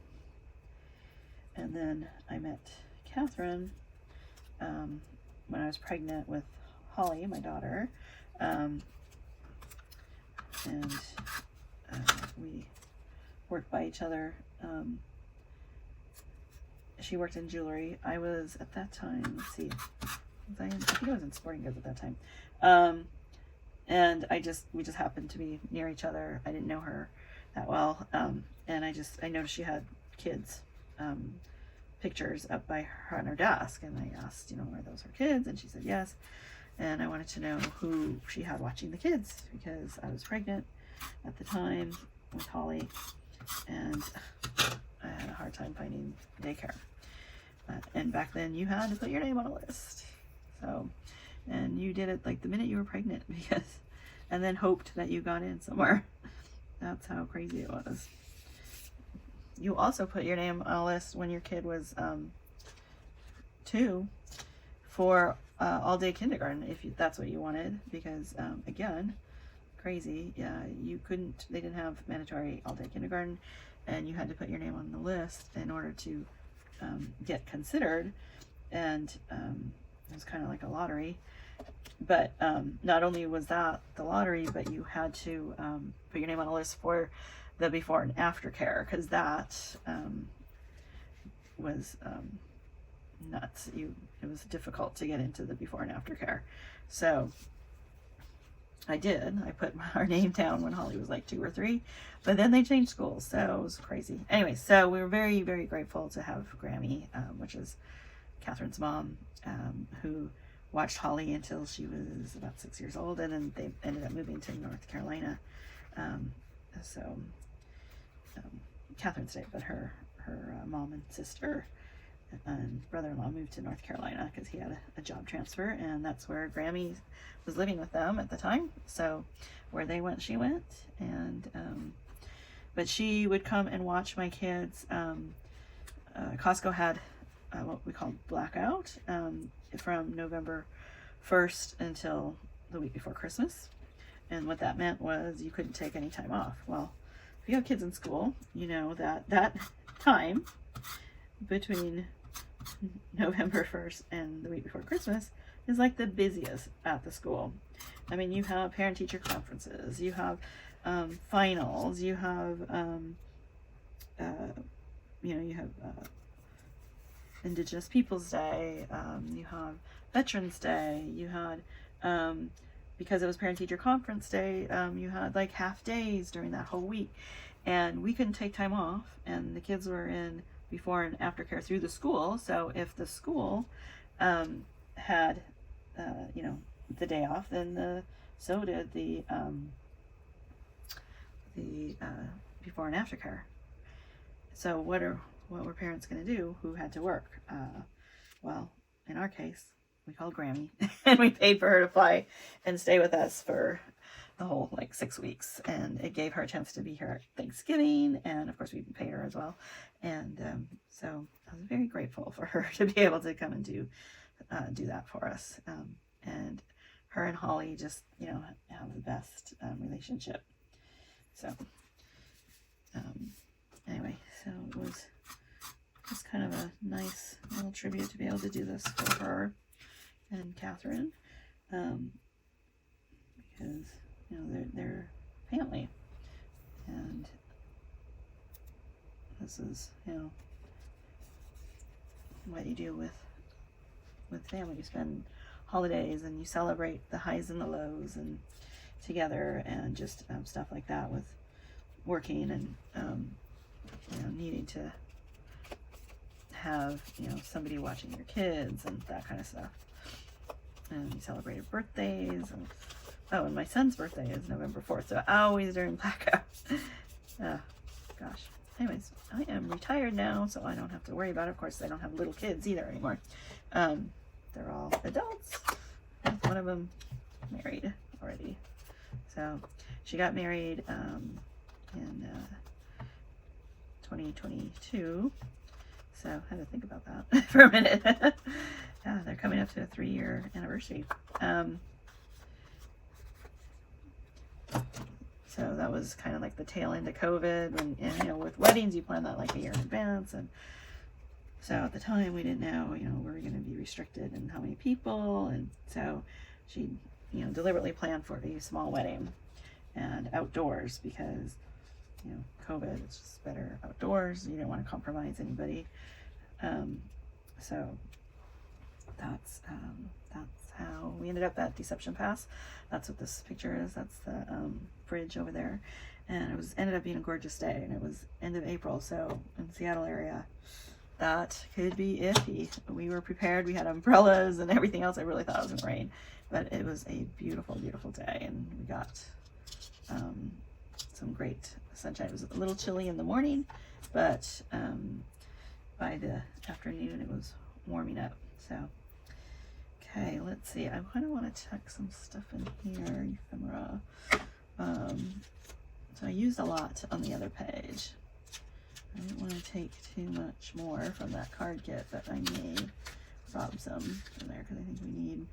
And then I met Catherine when I was pregnant with Holly, my daughter. And we worked by each other. She worked in jewelry. I was at that time, let's see, I think I was in sporting goods at that time. And we just happened to be near each other. I didn't know her that well. And I noticed she had kids, pictures up by her on her desk. And I asked, are those her kids? And she said, yes. And I wanted to know who she had watching the kids because I was pregnant at the time with Holly and I had a hard time finding daycare. And back then you had to put your name on a list. So, and you did it like the minute you were pregnant and then hoped that you got in somewhere. That's how crazy it was. You also put your name on a list when your kid was 2 for all-day kindergarten if that's what you wanted, because again, crazy. Yeah, they didn't have mandatory all-day kindergarten, and you had to put your name on the list in order to get considered. And it was kind of like a lottery. But not only was that the lottery, but you had to put your name on a list for the before and after care, because that was nuts. It was difficult to get into the before and after care. So I put our name down when Holly was like 2 or 3, but then they changed schools, so it was crazy. Anyway, so we were very, very grateful to have Grammy, which is Catherine's mom, who watched Holly until she was about 6 years old, and then they ended up moving to North Carolina. Catherine stayed, but her mom and sister and brother-in-law moved to North Carolina because he had a job transfer, and that's where Grammy was living with them at the time. So where they went, she went. And but she would come and watch my kids. Costco had what we called blackout from November 1st until the week before Christmas. And what that meant was you couldn't take any time off. Well, if you have kids in school, you know that time between November 1st and the week before Christmas is like the busiest at the school. I mean, you have parent-teacher conferences, you have finals, you have you have Indigenous Peoples Day, you have Veterans Day, you had because it was parent-teacher conference day, you had like half days during that whole week, and we couldn't take time off, and the kids were in before and after care through the school. So if the school had the day off, then so did the before and after care. So what were parents going to do who had to work? Well, in our case, we called Grammy and we paid for her to fly and stay with us for the whole 6 weeks, and it gave her a chance to be here at Thanksgiving, and of course we paid her as well. And so I was very grateful for her to be able to come and do that for us. And her and Holly just have the best relationship. So anyway, so it was just kind of a nice little tribute to be able to do this for her and Catherine, because they're family, and this is what you do with family. You spend holidays and you celebrate the highs and the lows and together, and just stuff like that with working and needing to have somebody watching your kids and that kind of stuff. And we celebrated birthdays, and my son's birthday is November 4th, so always during blackout. Gosh. anyways, I am retired now, so I don't have to worry about it. Of course, I don't have little kids either anymore. They're all adults. One of them married already. So she got married in 2022. So I had to think about that for a minute. Yeah, they're coming up to a 3-year anniversary. So that was kind of like the tail end of COVID, and you know, with weddings you plan that like a year in advance, and so at the time we didn't know, you know, we were going to be restricted and how many people, and so she, you know, deliberately planned for a small wedding and outdoors because, you know, COVID, it's just better outdoors. You don't want to compromise anybody. So that's how we ended up at Deception Pass. That's what this picture is. That's the bridge over there, and it was ended up being a gorgeous day, and it was end of April, so in the Seattle area that could be iffy. We were prepared. We had umbrellas and everything else. I really thought it was gonna rain, but it was a beautiful day, and we got some great sunshine. It was a little chilly in the morning, but by the afternoon it was warming up. So okay, let's see. I kind of want to check some stuff in here. Ephemera. So I used a lot on the other page. I didn't want to take too much more from that card kit, but I may rob some from there because I think we need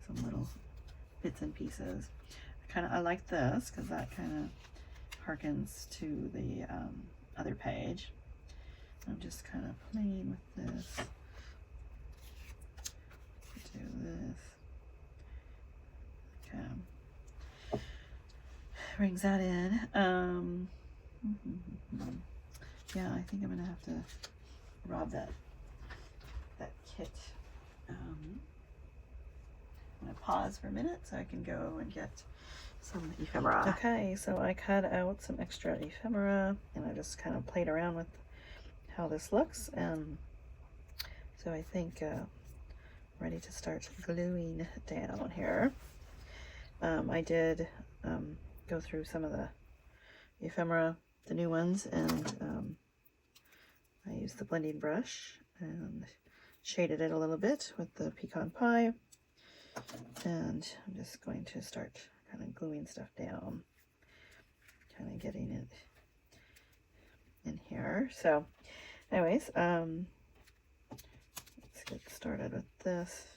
some little bits and pieces. I like this because that kind of harkens to the other page. I'm just kind of playing with this. Do this. Okay. Brings that in. Yeah, I think I'm gonna have to rob that kit. I'm gonna pause for a minute so I can go and get some ephemera. Okay, so I cut out some extra ephemera and I just kind of played around with how this looks, and so I think ready to start gluing down here. I did go through some of the ephemera, the new ones, and I used the blending brush and shaded it a little bit with the pecan pie, and I'm just going to start kind of gluing stuff down, kind of getting it in here. So anyways, let's get started with this.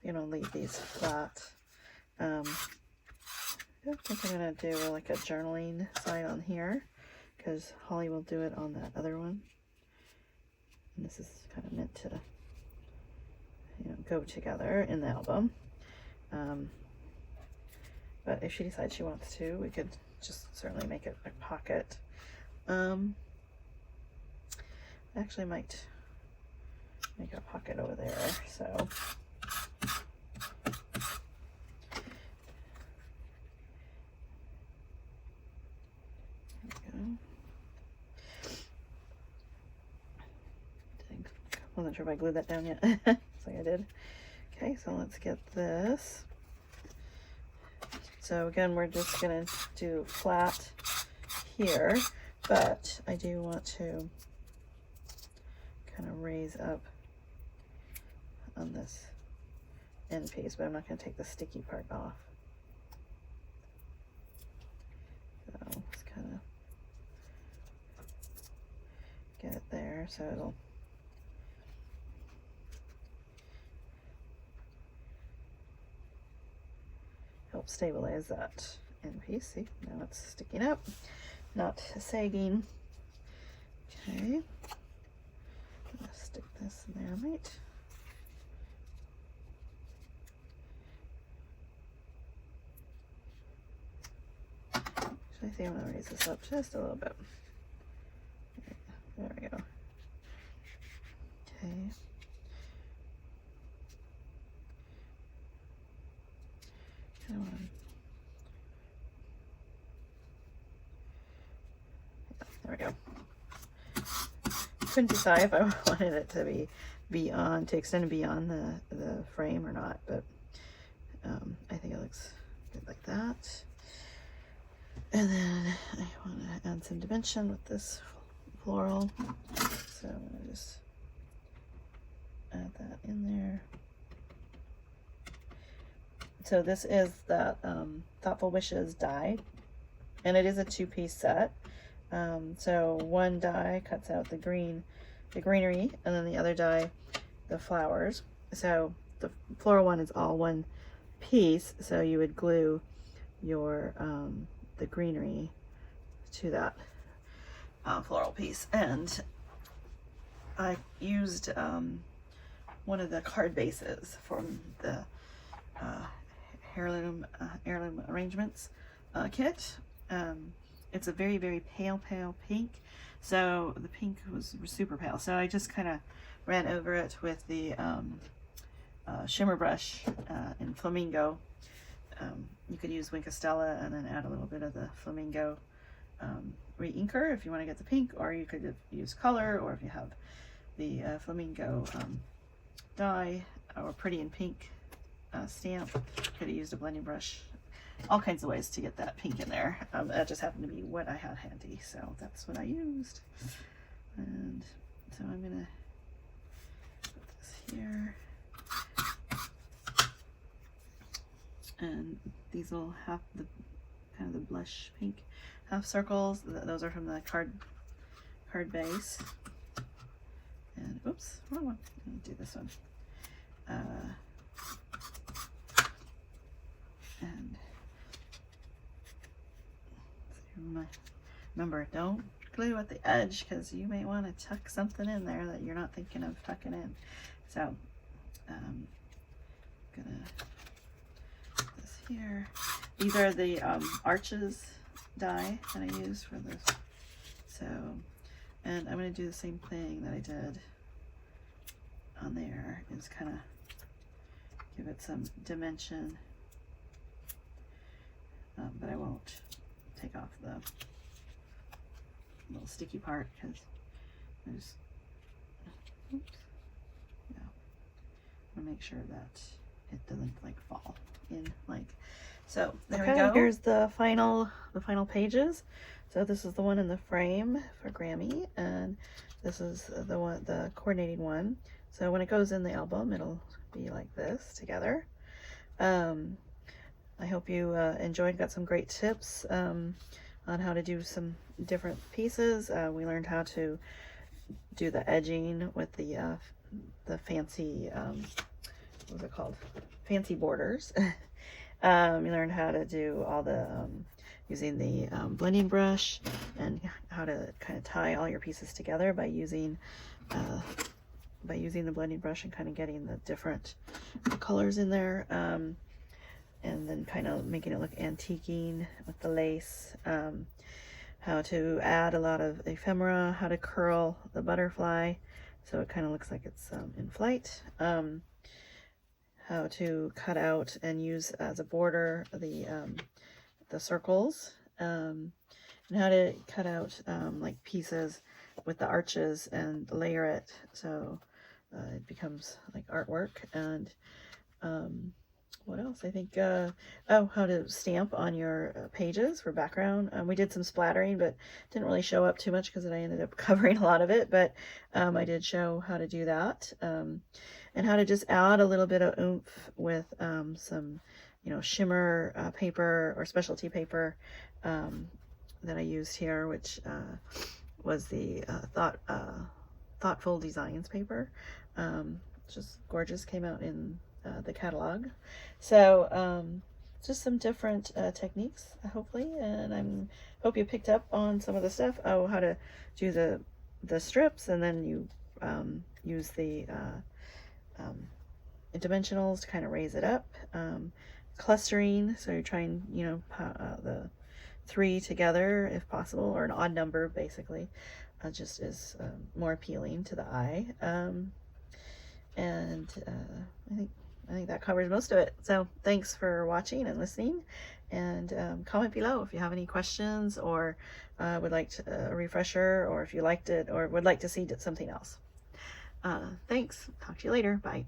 I'm gonna leave these flat. I don't think I'm gonna do like a journaling side on here because Holly will do it on that other one, and this is kind of meant to, you know, go together in the album. But if she decides she wants to, we could just certainly make it a pocket. I actually might make a pocket over there, so I wasn't sure if I glued that down yet. Looks like I did. Okay, so let's get this. So again, we're just gonna do flat here, but I do want to kind of raise up on this end piece, but I'm not gonna take the sticky part off. So let's kind of get it there so it'll help stabilize that end piece. See, now it's sticking up, not sagging. Okay, let's stick this in there, mate. Actually, I think I'm gonna raise this up just a little bit. There we go. Okay. There we go. Couldn't decide if I wanted it to be beyond, to extend beyond the frame or not, but I think it looks good like that. And then I want to add some dimension with this floral. So I'm going to just add that in there. So this is that Thoughtful Wishes die, and it is a 2-piece set. So one die cuts out the greenery, and then the other die, the flowers. So the floral one is all one piece, so you would glue your the greenery to that floral piece. And I used one of the card bases from the heirloom arrangements kit. It's a very, very pale pink, so the pink was super pale, so I just kind of ran over it with the shimmer brush in Flamingo. You could use Wink of Stella and then add a little bit of the Flamingo re-inker if you want to get the pink, or you could use color, or if you have the Flamingo dye or Pretty in Pink stamp, you could have used a blending brush. All kinds of ways to get that pink in there. That just happened to be what I had handy, so that's what I used. And so I'm gonna put this here, and these will have the kind of the blush pink half circles. Those are from the card base. And oops, wrong one. Let me do this one. And remember, don't glue at the edge, because you may want to tuck something in there that you're not thinking of tucking in. So I'm gonna put this here. These are the arches die that I used for this. So, and I'm going to do the same thing that I did on there, is kind of give it some dimension, but I won't take off the little sticky part, because I just, oops, yeah, I want to make sure that it doesn't like fall in like so. There we go. Here's the final pages. So this is the one in the frame for Grammy, and this is the coordinating one. So when it goes in the album, it'll be like this together. I hope you enjoyed, got some great tips on how to do some different pieces. We learned how to do the edging with the fancy, what was it called? Fancy borders. We learned how to do all the, using the blending brush, and how to kind of tie all your pieces together by using the blending brush and kind of getting the different colors in there. And then kind of making it look antiquing with the lace, how to add a lot of ephemera, how to curl the butterfly so it kind of looks like it's in flight, how to cut out and use as a border the circles, and how to cut out like pieces with the arches and layer it so it becomes like artwork. And what else? I think, how to stamp on your pages for background. We did some splattering, but didn't really show up too much because I ended up covering a lot of it, but I did show how to do that, and how to just add a little bit of oomph with some, shimmer paper or specialty paper that I used here, which was the Thoughtful Designs paper. Just gorgeous, came out in the catalog. So just some different techniques, hopefully, and hope you picked up on some of the stuff. Oh, how to do the strips, and then you use the dimensionals to kind of raise it up. Clustering, so you're trying, the 3 together if possible, or an odd number basically, just is more appealing to the eye. And I think that covers most of it. So thanks for watching and listening, and comment below if you have any questions, or would like a refresher, or if you liked it or would like to see something else. Thanks. Talk to you later. Bye.